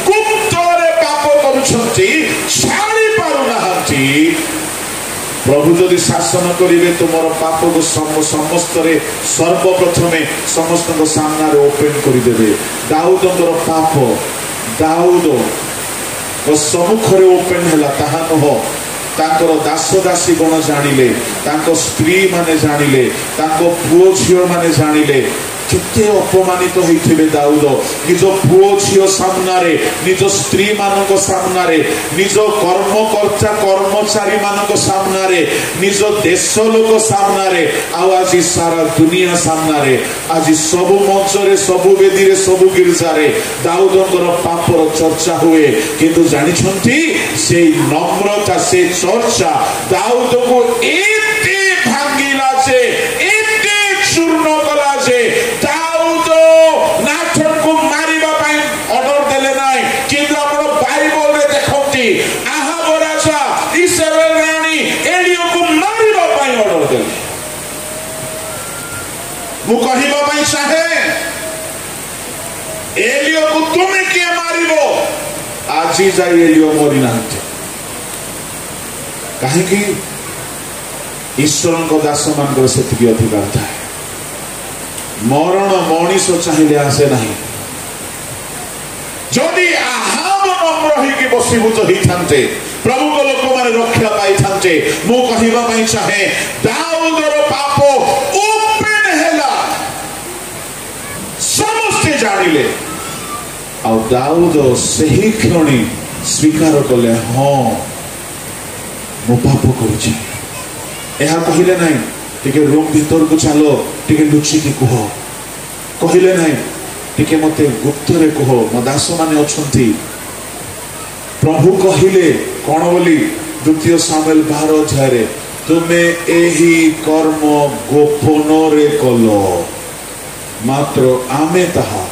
गुप्त रे पाप करूछ छाड़ी पारु नाहंती। प्रभु जदि शासन करेंगे तुमर पाप को समस्त सर्वप्रथमे समस्त सामना ओपेन करदे। दाऊदर पाप दाऊद सम्मुखें ओपेन है ताहा नुह तांकर दास दासी गण जानिले स्त्री माने जानिले पुओ झील माने जानिले केते अपमानित होइथिबे दाऊद निज पुओ झील सामनारे निज स्त्री मानक सामनारे निज कर्मकर्ता कर्मचारी मानक सामनारे निज देश लोक सामनारे आज सारा दुनिया सामनारे आज सबु मंचरे सबु वेदी सबु गिरजारे दाऊदर पापर चर्चा हुए किंतु जानिछंती से नम्रता से चर्चा दाऊद को एते भांगिला जे एते चूर्ण कला जे दाऊद नाथन को मारिबा पई ऑर्डर देले नाइ किंतु आपण बाइबल रे देखंती आहाब राजा इस्राएल रानी एलियो को मारिबा पई ऑर्डर देले। मु कहिबा पई चाहे एलियो को तुमे के मारिबो आज जाई एलियो मरि नाहंती कहीं ईश्वर को दास मान से अधिकार था। मरण मनीष चाहिए आसे ना जदि आहाब नम्र होगी बसीभूत होते प्रभु को लोक मैंने रक्षा पाई था। मु कहवाई चाहे दाऊदर पाप ओपेन है समस्ते जानिले आ दाऊद से ही क्षणी स्वीकार कले हाँ मो पाप करुछि कहले ना टिके रूम भीतर को चलो टिके लुचिकी कह कहले ना टिके मते गुप्त रे कह मो दास माने अछंती। प्रभु कहले कौन बोली 2 सामुएल 12 अध्याय तुमे एही कर्म गोपन रे कल मात्र आमे ताहा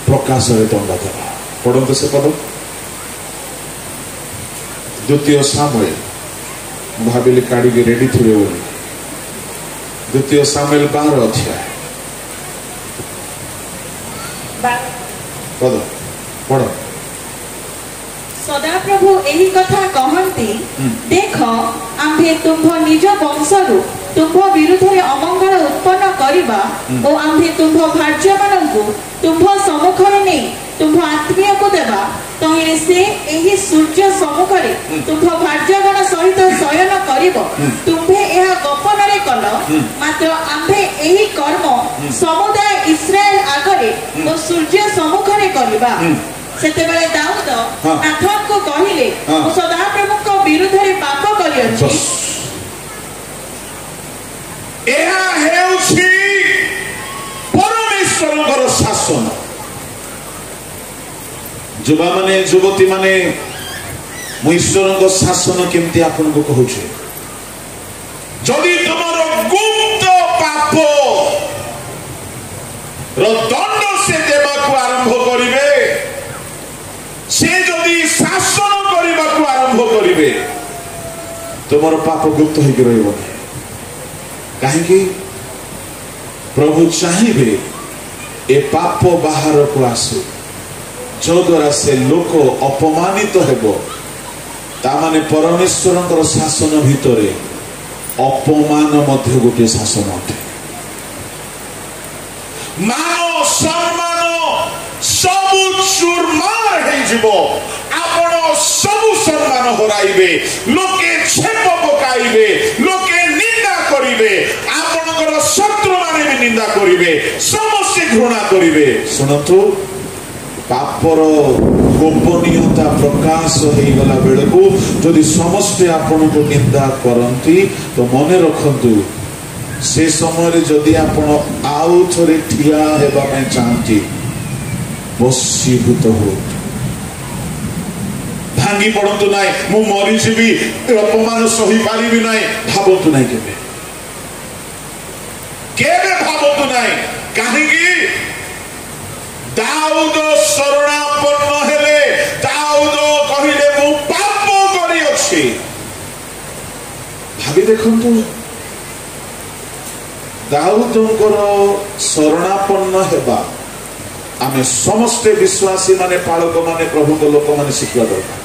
प्रकाश रे दंड देबा। पढ़ंतु से पद 2 सामुएल भाविली काढ़ी रेडी थे बोली 2 सामुएल 12 अध्याय पद पढ़। सदा प्रभु एही कथा कहंती देख आम्भे तुम्भ निज वंशरु तुम्भ विरुद्ध अमंगल उत्पन्न करिबा ओ आम्भे तुम्भ भार्य मानंकु तुम्भ सम्मुखरे नै तुम्भ आत्मीय को देबा तहिरे से एही सूर्य सम्मुखरे तुम्भ भार्यगण सहित शयन करिबो तुम्भे एहा गोपनरे कल मात्र आम्भे एही कर्म समुदाय इस्राएल आगरे ओ सूर्य सम्मुखरे करिबा। सेते बेले दाऊद नाथन को कहिले मु सदाप्रभु को विरुद्ध रे पाप करियछि। एहा हेउछि परमेश्वरଙ୍କର शासन। युवा माने युवती माने मु ईश्वरଙ୍କ शासन केमती आपन को कहउछि जदि तुमरो गुप्त पाप रो दंड से देबा को आरंभ करिवे से जदि शासन करबा को आरंभ करिवे तुमरो पाप गुप्त होई के रहइबो काहेकि प्रभु चाहिए ए पाप बाहर को आसु जो द्वारा से लोक अपमानित हेबो तामाने परमेश्वरଙ୍କର शासन भितरे अपमान मध्य गोटे शासन अटे। मान सम्मान सबु चूरमार हे जीवो आपण सबु सम्मान हराइबे लोके छेप पकाइबे लोके निंदा करिवे आपणकर शत्रु माने भी निंदा करिवे समस्त घृणा करिवे। सुनतु पापर गोपनीयता प्रकाश हो गला बेले को जदि समस्ते आपण को निंदा करंती तो मने रखंतु से समय जदि आपण आउ थरे ठिया हेबा पय चाहंती बसीभूत हो भांगी पड़तु ना मु मरी जीवी अपमान सही पारि ना भावतु ना केबे भावतु ना कहीं दाऊद शरणापन्न हेले दाऊद कहिले मु पाप करी अछि भाबी देखंतु दाऊदଙ୍କର शरणापन्न हेबा आमे समस्त विश्वासी माने पालक माने प्रभु को लोक माने शिक्षा दरकार।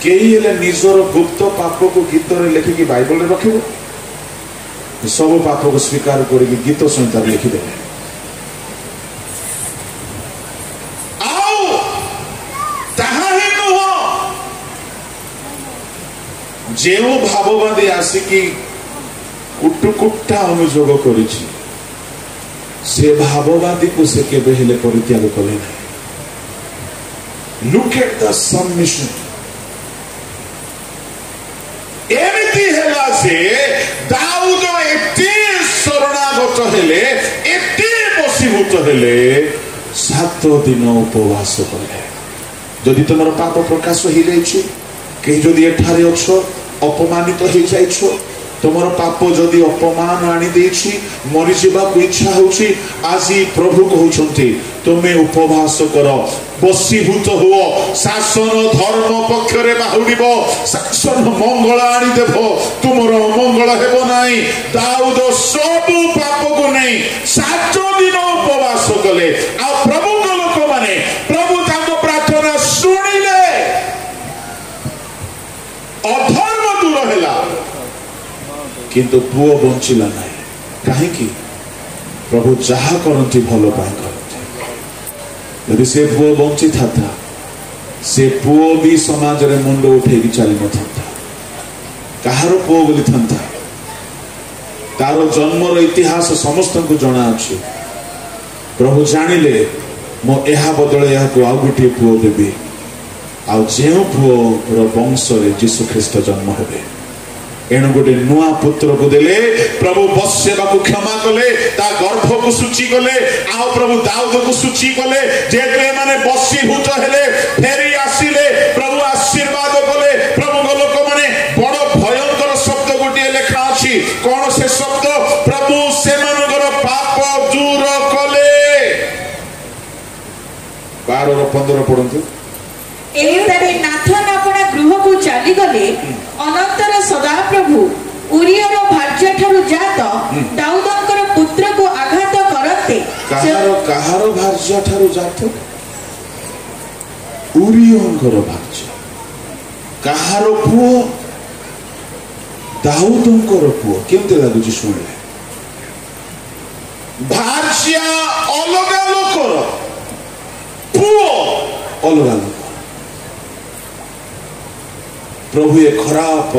कई हेले निजर गुप्त पाप को गीत लिखिकी बाइबल रखिबो सब पाप को स्वीकार करके गीत संहिता लिखिदेले जो भाववादी आसिकी कुटुकुटा अनुयोग कर भाववादी को से केबे हेले परित्याग कले ना लुक एट द सबमिशन एमिति हेला से दाऊद एते शरणागत हेले एते बसीभूत हेले 7 दिन उपवास कले जदि तुम पाप प्रकाश हो जाइछि कहीं जदि एठारे अच्छो अपमानित हो जाइछो तुमर पाप जदि अपमान आनी देछि मरी जीवा को इच्छा होछि आज प्रभु कहउछन्ति तुमे उपवास करो बसीभूत हुओ शासन धर्म पक्षरे बाहुडिबो शासन मंगल आनी देबो तुमर मंगल हेबो नाही दाऊद सब पाप को नहीं 7 दिन उपवास कले आ प्रभु को लोक माने प्रभु ताको प्रार्थना सुनिले अधर्म दूर हैला किंतु पुओ बंचिला नहीं कहीं प्रभु जहा करती भल पाई करते यदि से पुओ बंची था से पुओ भी समाज रे मुंड उठे चली न था कहार पुओ बोली था तार जन्मर इतिहास समस्त को जना अच्छे प्रभु जानिले मो एहा बदले या को आउ गोटे पुओ देबी आउ जे पुओ रो वंश रे यीशु ख्रीष्ट जन्म हेबे एणु गोटे नुआ पुत्र को देले प्रभु बसेबा को क्षमा कले ता गर्भ को सूची कले आ प्रभु दाऊद को सूची कले जेते माने बसीभूत हेले फेरी आसिले प्रभु आशीर्वाद कले प्रभु को लोक माने बड़ भयंकर शब्द गोटे लेखा अछि कोन से शब्द प्रभु से मानकर पाप दूर कले 12 और 15 पढंतु एहितारे नाथन अपना गृह को चली गले अनंतर सदा प्रभु उरियर भार्य ठारु जात दाऊदंकर पुत्र को आघात करते कहार भार्य ठारु जात उरियंकर भार्य कहार पुओ दाऊदंकर पुओ केमते लागुची सुनले भार्य अलगा लोकर पुओ अलगा लोक प्रभु ये खराब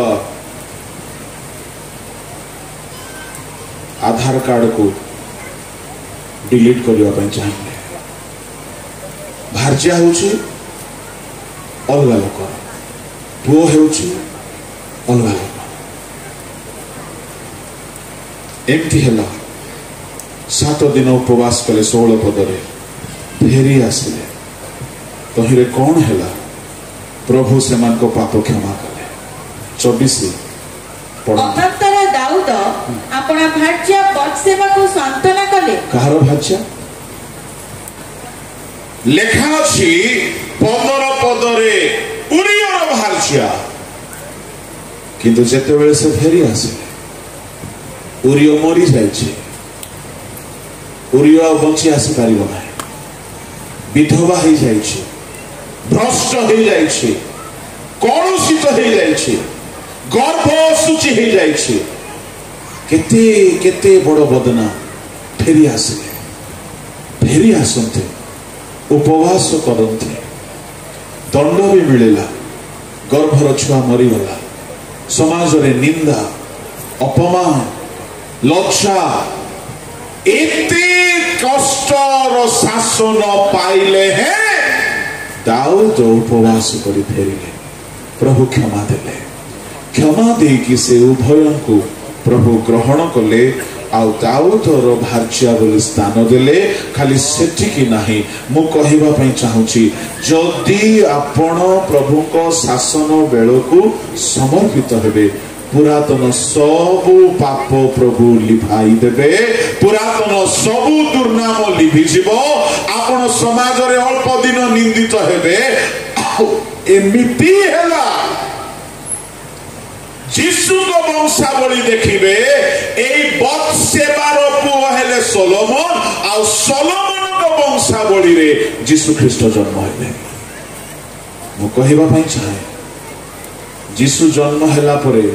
आधार कार्ड को डिलीट करने चाहिए भार्या होची अलग लोक पुओ होची अलग लोक एमती हैला 7 दिन उपवास कले 16 पदरे फेरी आसिले तहिरे कौन हैला प्रभु से मान को पाप क्षमा कले 24 अनंतर दाऊद अपना भार्या बत्सेबा को सांत्वना कले कहार भार्या लेखा अछि 15 पदरे उरियर भार्या किंतु जेते बेले से फेरी आसे उरियो मरी जाइछे उरियो बंची आसी पारिबो नाही विधवा हो जाइछे भ्रष्ट हो जाइछे कलुषित हो जाइछे गर्भ सूची हो जाइछे केते केते बड़ बदना फेरी आसते उपवास करते दंड भी मिलेला गर्भर छुआ मरीगला समाज रे निंदा अपमान लज्जा एते कष्टर शासन पाइले हैं दाऊद उपवास करी फेरिले प्रभु क्षमा देले क्षमा दे कि से उभय को प्रभु ग्रहण कले आउ दाऊदर भार्या बोली स्थान देले खाली सेठिकी नाही मु कहिबा पई चाहूची जदि आपण प्रभु को शासन बेल को समर्पित हेबे पुरातन सबु पाप प्रभु लिभाई देबे पुरातन सबु दुर्नाम लिभि जीवो आपण समाज रे अल्प दिन निंदित हेबे एमिति हैला जीशु को वंशावली देखिबे एई बत्सेबार पुओ हेले सोलोमन आ सोलोमन को वंशावली रे जीशु ख्रीष्ट जन्म हेले मु कहिबा पई चाहे जीशु जन्म हैला परे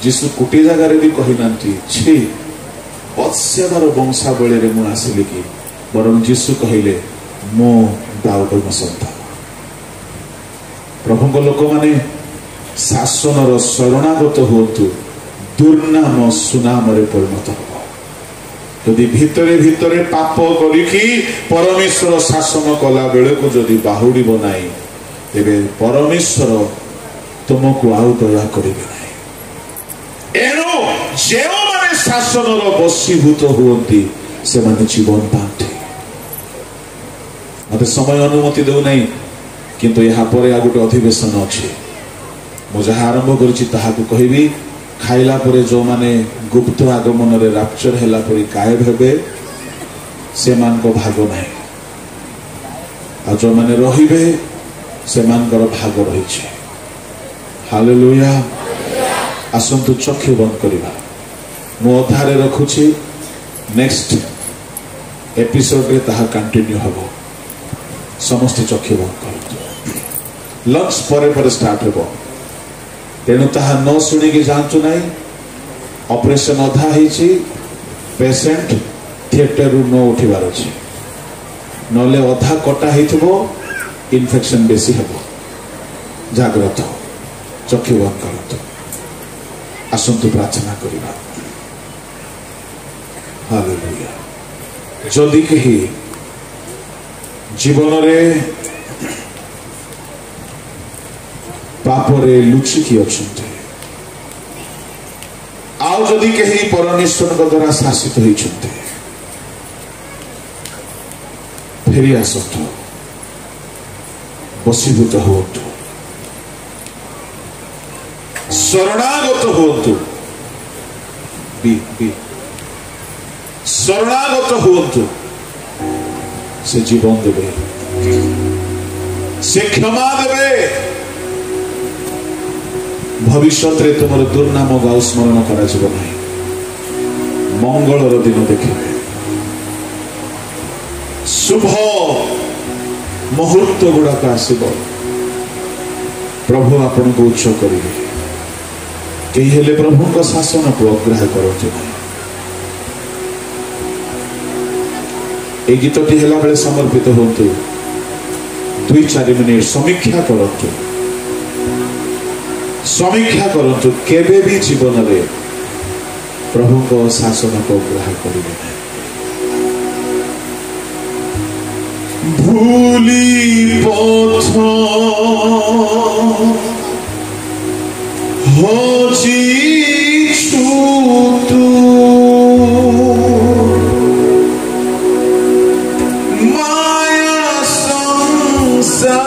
जीशु कोटी जगार भी कही ना छी बत्स्यदार वंशावली रे मु आसिली कि बरं जीशु कहले मो दाऊद संतान। प्रभु लोक माने शासन शरणागत हुंतु दुर्नाम सुनाम परिणत हो। यदि भितरे भितरे पाप करिकी परमेश्वर शासन कला बेले को जदि बाहुड़ी बनाई तेबे परमेश्वर तुमको आउ दया करिबे नाही। एनो जेओ माने शासन बशीभूत हुंती से माने जीवन पाते। मते समय अनुमति दउ नाही किंतु यहाँ पर आ गोटे अधिवेशन अच्छे मु जहाँ आरंभ करुच्ची ताहाकु कहबी खाइला परे जो माने गुप्त आगमन रे राप्चर हैला परी गायब हेबे से मान को भाग नाही आ जो माने रहिबे से मान कर भाग रहिছে। हालेलुया। आसंतु चक्षु बंद करिबा मु अधारे रखुछि नेक्स्ट एपिसोड रे ताहा कंटिन्यू हबो। समस्त चक्षु बंद करतु लंच परे परे स्टार्ट हेबो तेणु ताहा न शुणिकी जानचु नहीं ऑपरेशन अधा ही पेशेंट थिएटर रु न उठिबार अछि नले अधा कटा हिथबो इन्फेक्शन बेसी हेबो। जाग्रत चक्षु बंद करतु आसंतु प्रार्थना करिबा। हालेलुया। जदि कही जीवन रे पापरे लुचिकी अच्छे आउ जदि कहीं परमेश्वर द्वारा शासित होइछन्ते फेरी आसतु बशीभूत हुंतु शरणागत हुंतु शरणागत हुंतु से जीवन देवे से क्षमा देवे भविष्य तुम दुर्नाम गाउ स्मरण करा मंगलर दिन देखिए शुभ मुहूर्त गुड़ाक आसब प्रभु आपन को उच्च करेंगे कई हेले प्रभु का शासन को अग्राह्य करते नहीं। ये गीतटी हेला बेले समर्पित होतु 2-4 मिनिट समीक्षा करतु करतु केबे भी जीवन में प्रभु को शासन को ग्रहण करेंगे भूली पथ हजी छूतु माया संसार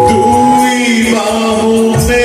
दुई बाहों में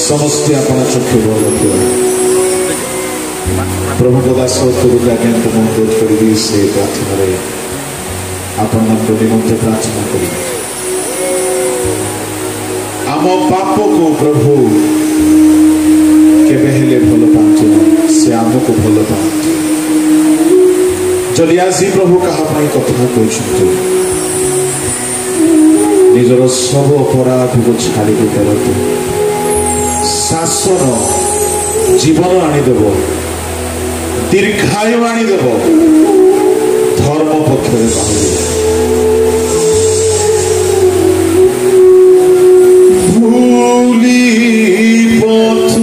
समस्ते अपना चक्षु प्रभु को दास तुरुका ज्ञान को अनुरोध करी से प्रार्थना रे आपण निमंत्रण प्रार्थना करी आम पाप को प्रभु केबे हेले भल पांचे से आमको भल पांचे जदि आज प्रभु कहा कथा कहते निजर सब अपराध को छाड़ी फेरतु शासन जीवन आनीदेव दीर्घायु आनीदेव धर्म पक्षरे भूली पथ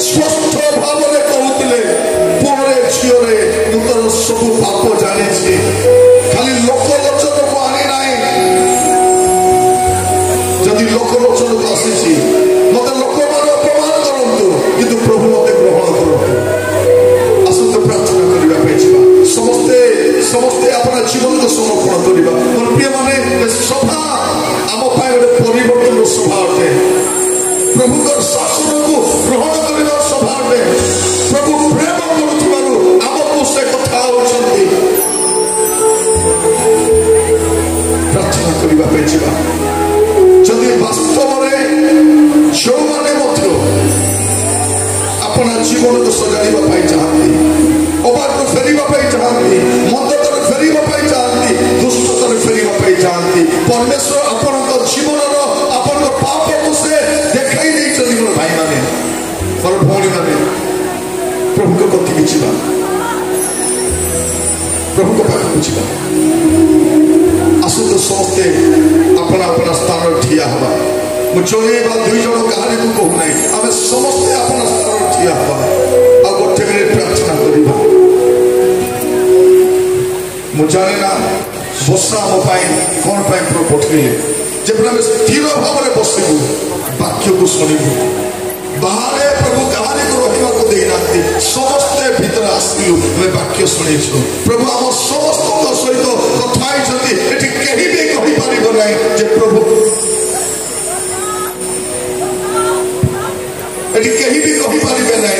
स्पष्ट भाव में कहते पुरे झीरे मुझे सब पाप जानी खाली लोकलोचन को आनी ना जदि लोकलोचन को आसी मत लोक मान अपमान करूँ कि प्रभु मत ग्रहण करूँ आसतु प्रार्थना करने समस्ते समस्ते अपना जीवन को समर्पण करवा मोर प्रिय माने सभा आम गोटे परिवर्तन सभा अटे प्रभु शासन को ग्रहण करने सभा अटे प्रभु प्रेम करुमको से कथा प्रार्थना करने जदि वास्तव में जो मैंने अपना जीवन को सजाइवाई चाहती अबाध फेरवाई चाहती मदतर फेरवाई चाहती दुष्टतर फेरवाई चाहती परमेश्वर आपण जीवन आपण पाप को से देखाई मोर भाई माने मोर भौणी माने प्रभु को कथी बुझा प्रभु को पाख बुझा आसतु समस्ते अपना अपना स्थान ठिया हवा जड़े दुई जन कहानी को कहूना आम समस्ते अपना स्थान ठिया हवा आ गोटे मिनिट प्रार्थना करवा मुझे ना बसा आम कौन प्रभु पठेले जब आम स्थिर भाव में बसबू वाक्य को शुणु बाहर प्रभु कहानी को रखा देना समस्ते भीतर आसलु वाक्य शुणु प्रभु आम समस्त सहित कथा ये कहीं भी कहीपर ना प्रभु ये कहीं भी कहीपर ना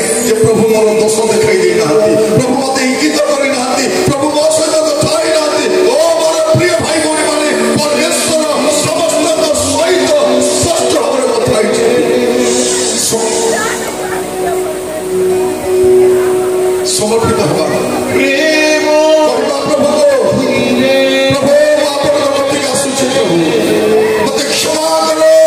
प्रभु मोर दोष देखाई देना प्रभु मत इंगित करना प्रभु मो सहित कथा ना ओ मोर प्रिय भाई भौणी मैंने परमेश्वर समस्त सहित स्पष्ट भाव में कथा समर्पित हवा प्रेम प्रभु प्रभु आप आसूचे प्रभु मत क्षमा करो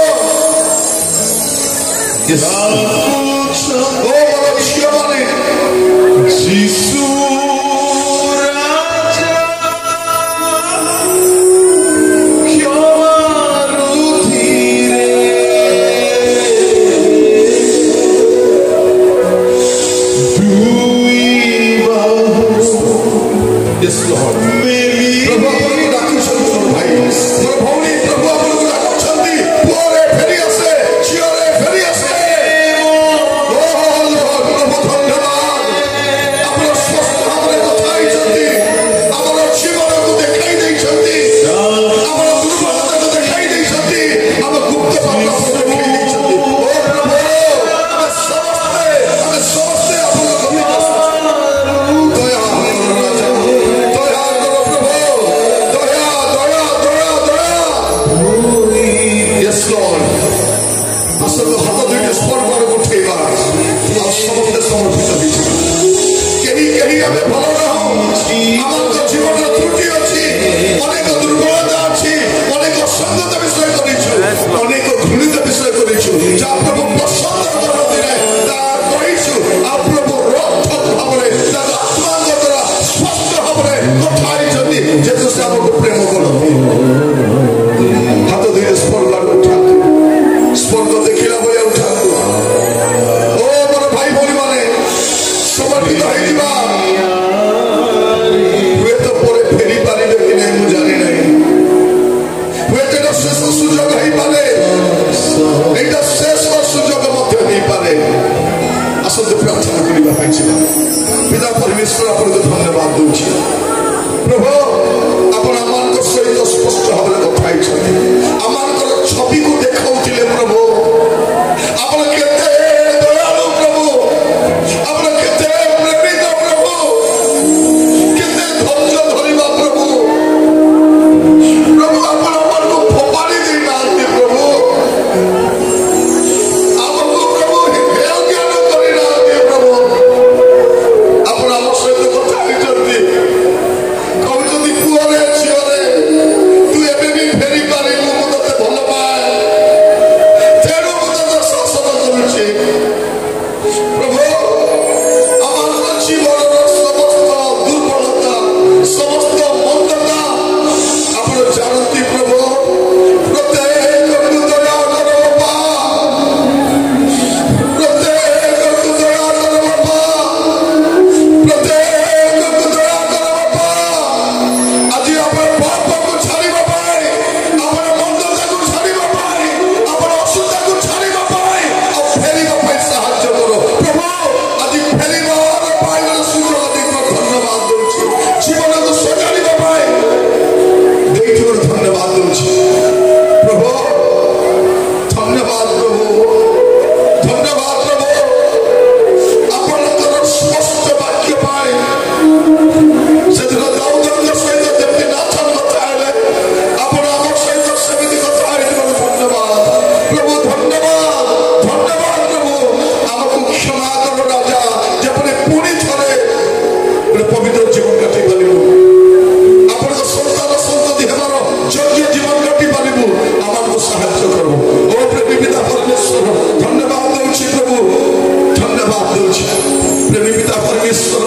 जीसु पिता परमेश्वर आपको धन्यवाद दूची प्रभु आपण आमान सहित स्पष्ट भाव में कथा आमान छवि को देखाऊले प्रभु आपण केते दयालु प्रभु आपण केते प्रेमित प्रभु केते धैर्य धरिबा प्रभु प्रभु आपण आमान को फोपाड़ी दे नांती प्रभु आपको प्रभु हेय ज्ञान करि नांती प्रभु आपण आम सहित कथा होइचंती कहउचंती पुअरे झिअरे तू एबे भी फेरी पारिबु मु तते भल पाए तेणु मु तते शासन प्रेमी पिता परमेश्वर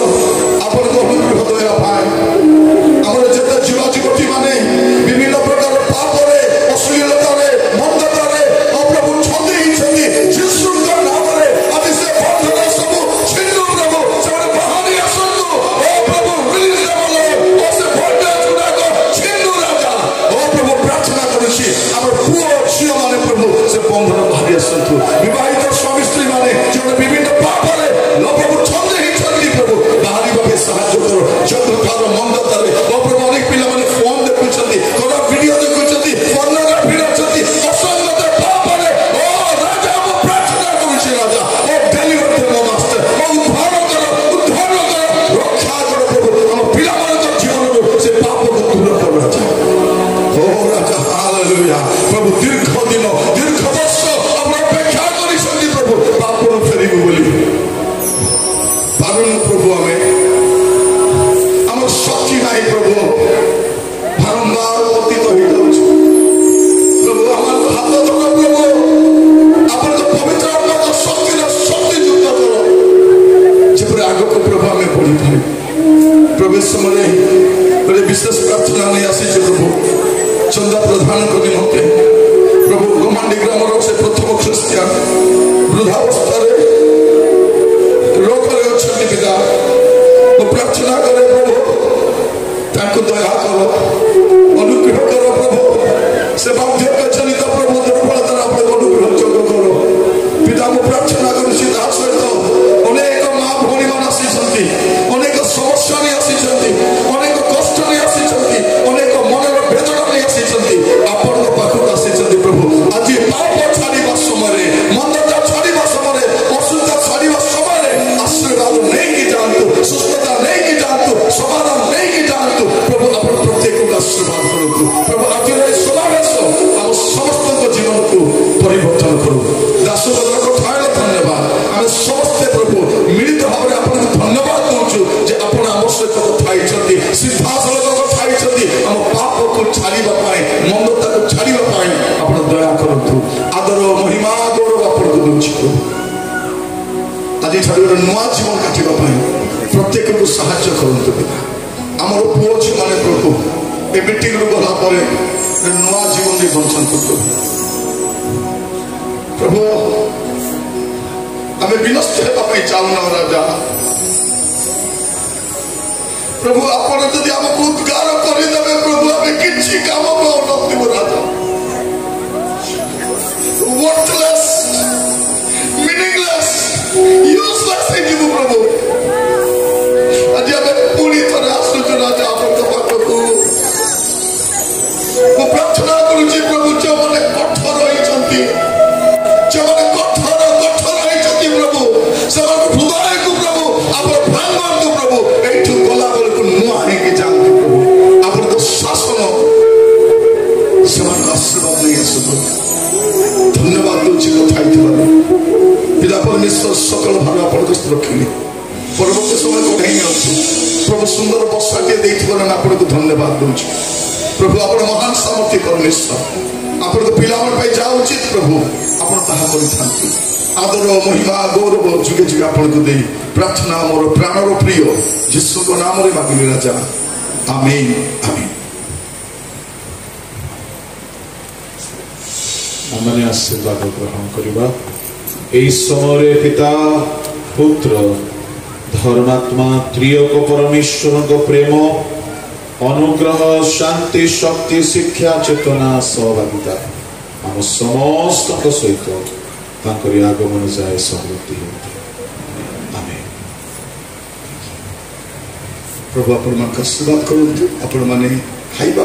आपण को अनुग्रह दया पाए हमर जते जीवा जीवती माने विभिन्न प्रकार पाप रे अश्लीलता रे मंदता रे ओ प्रभु छंदी छंदी यीशु का नाम रे आदि से बंधन सब छिन्न प्रभु सब बाहरी आसनु ओ प्रभु रिलीज बोले ओ से बंधन गुडा को छिन्न राजा ओ प्रभु प्रार्थना करूची हमर पुओ झियो माने प्रभु से बंधन बाहरी आसनु विवाहित स्वामी स्त्री माने जो विभिन्न पाप रे लो प्रभु छंदी छंदी प्रभु बाहरी भाবে সাহায্য করো যত কারো মন্দতা রে ও প্রভু অনেক পিলা মানে ফোন দেখুଛନ୍ତି কোন ভিডিও দেখুଛନ୍ତି পর্নোগ্রাফি দেখুଛନ୍ତି অসংগত পাপ রে ও রাজা আমি প্রার্থনা করছি রাজা ও ডেলিভার করো মাস্টার ও উদ্ধার করো রক্ষা করো প্রভু আমার পিলা মানক জীবন সে পাপকে দূর করো রাজা ও রাজা হালেলুয়া প্রভু দীর্ঘ দিন দীর্ঘ বর্ষ আমরা অপেক্ষা করিছন্তি প্রভু পাপରୁ ফেরিবু বলি পারুন প্রভু আমি আমার শক্তি নাই প্রভু বারংবার পতিত হয়ে যাচ্ছি প্রভু আমার হাত ধরো প্রভু আপনার তো পবিত্র আত্মার শক্তি যুক্ত করো যেপরি আগକୁ প্রভু আমি বলি পারি প্রভু সময়ে বলে বিশেষ প্রার্থনা নিয়ে আসিছে প্রভু চন্দা প্রধানଙ୍କ নিমন্তে প্রভু গোমান্ডি গ্রামর সে প্রথম খ্রিস্টিয়ান বৃদ্ধাবস্থারে रोगरे अच्छे पिता वो प्रार्थना करे प्रभु ताको दया करो अनुग्रह करो प्रभु से बाध्यता जनित प्रभु दुर्बलता अपने अनुग्रह जोग करो पिता को प्रार्थना करूँ ता सहित अनेक माँ भौणी मान आसी अनेक समस्या नहीं आसी अनेक कष्ट नहीं आसी अनेक मनर वेदना नहीं आसी आपण पाखक आसी प्रभु आज पाप छाड़ा समय मंदता छाड़ा समय असुविधा छाड़ा समय आशीर्वाद नहीं जानतु सुस्थता नहीं जानतु समाधान नहीं जानतु प्रभु अपन प्रत्येक को आशीर्वाद करतु प्रभु आज समावेश हम समस्त जीवन को परिवर्तन करू दास को ठाड़ धन्यवाद आम समस्त प्रभु मिलित भाव में आपको धन्यवाद दूचु जे अपन आम सहित कथाई सिद्धासल कथाई आम पाप को छाड़ा मंदता को छाड़ा आप दया करतु आदर महिमा गौरव आपको दूची आज ठार नुआ जीवन काटापी प्रत्येक को साहाय्य करते पिता आमर पुओ झी मैंने प्रभु ए मीटिंग रु गलापर नुआ जीवन में बंचंतु प्रभु आम विनष्ट होगा चाहूना राजा प्रभु आपड़ जदि आमको उद्गार करदे प्रभु आम कि काम पाऊन राजा वर्थलेस मीनिंगलेस useless है जीव प्रभु आज हमें पूरी तरह आसुचु राजा आपको पाखकु वो प्रार्थना करूची प्रभु जो माने कठोर होइचंती जो माने कठोर होइचंती प्रभु सब हृदय को प्रभु आप भांगन को प्रभु एठु गला बेल को नुआ है के जानते प्रभु आपन तो शासन सब आशीर्वाद नहीं आसु धन्यवाद दूची कथाई थिबार पिता परमेश्वर सकल भाव आपको रखिले परवर्त समय को कहीं अच्छे प्रभु सुंदर वर्षाटे देने आपको धन्यवाद दूची प्रभु आप महान सामर्थ्य परमेश्वर आपको पिला जहाँ उचित प्रभु आप आदर महिमा गौरव जुगे जुगे आपको दे प्रार्थना मोर प्राणर प्रिय जीशु नाम मागिले राजा आमेन आमेन आमने आशीर्वाद ग्रहण करवा এই সময়ে পিতা পুত্র ধর্মাত্মা ত্রিয়ক পরমেশ্বরଙ୍କ প্রেম অনুগ্রহ শান্তি শক্তি শিক্ষা চেতনা সহভাগিতা ଆମ ସମସ୍ତଙ୍କ ସହିତ ତାଙ୍କରି ଆଗମନ ଯାଏ ସମୃଦ୍ଧି ହେଉଥିବ ଆମେନ୍। प्रभु आपण आशीर्वाद करते आपण मैंने खाइबा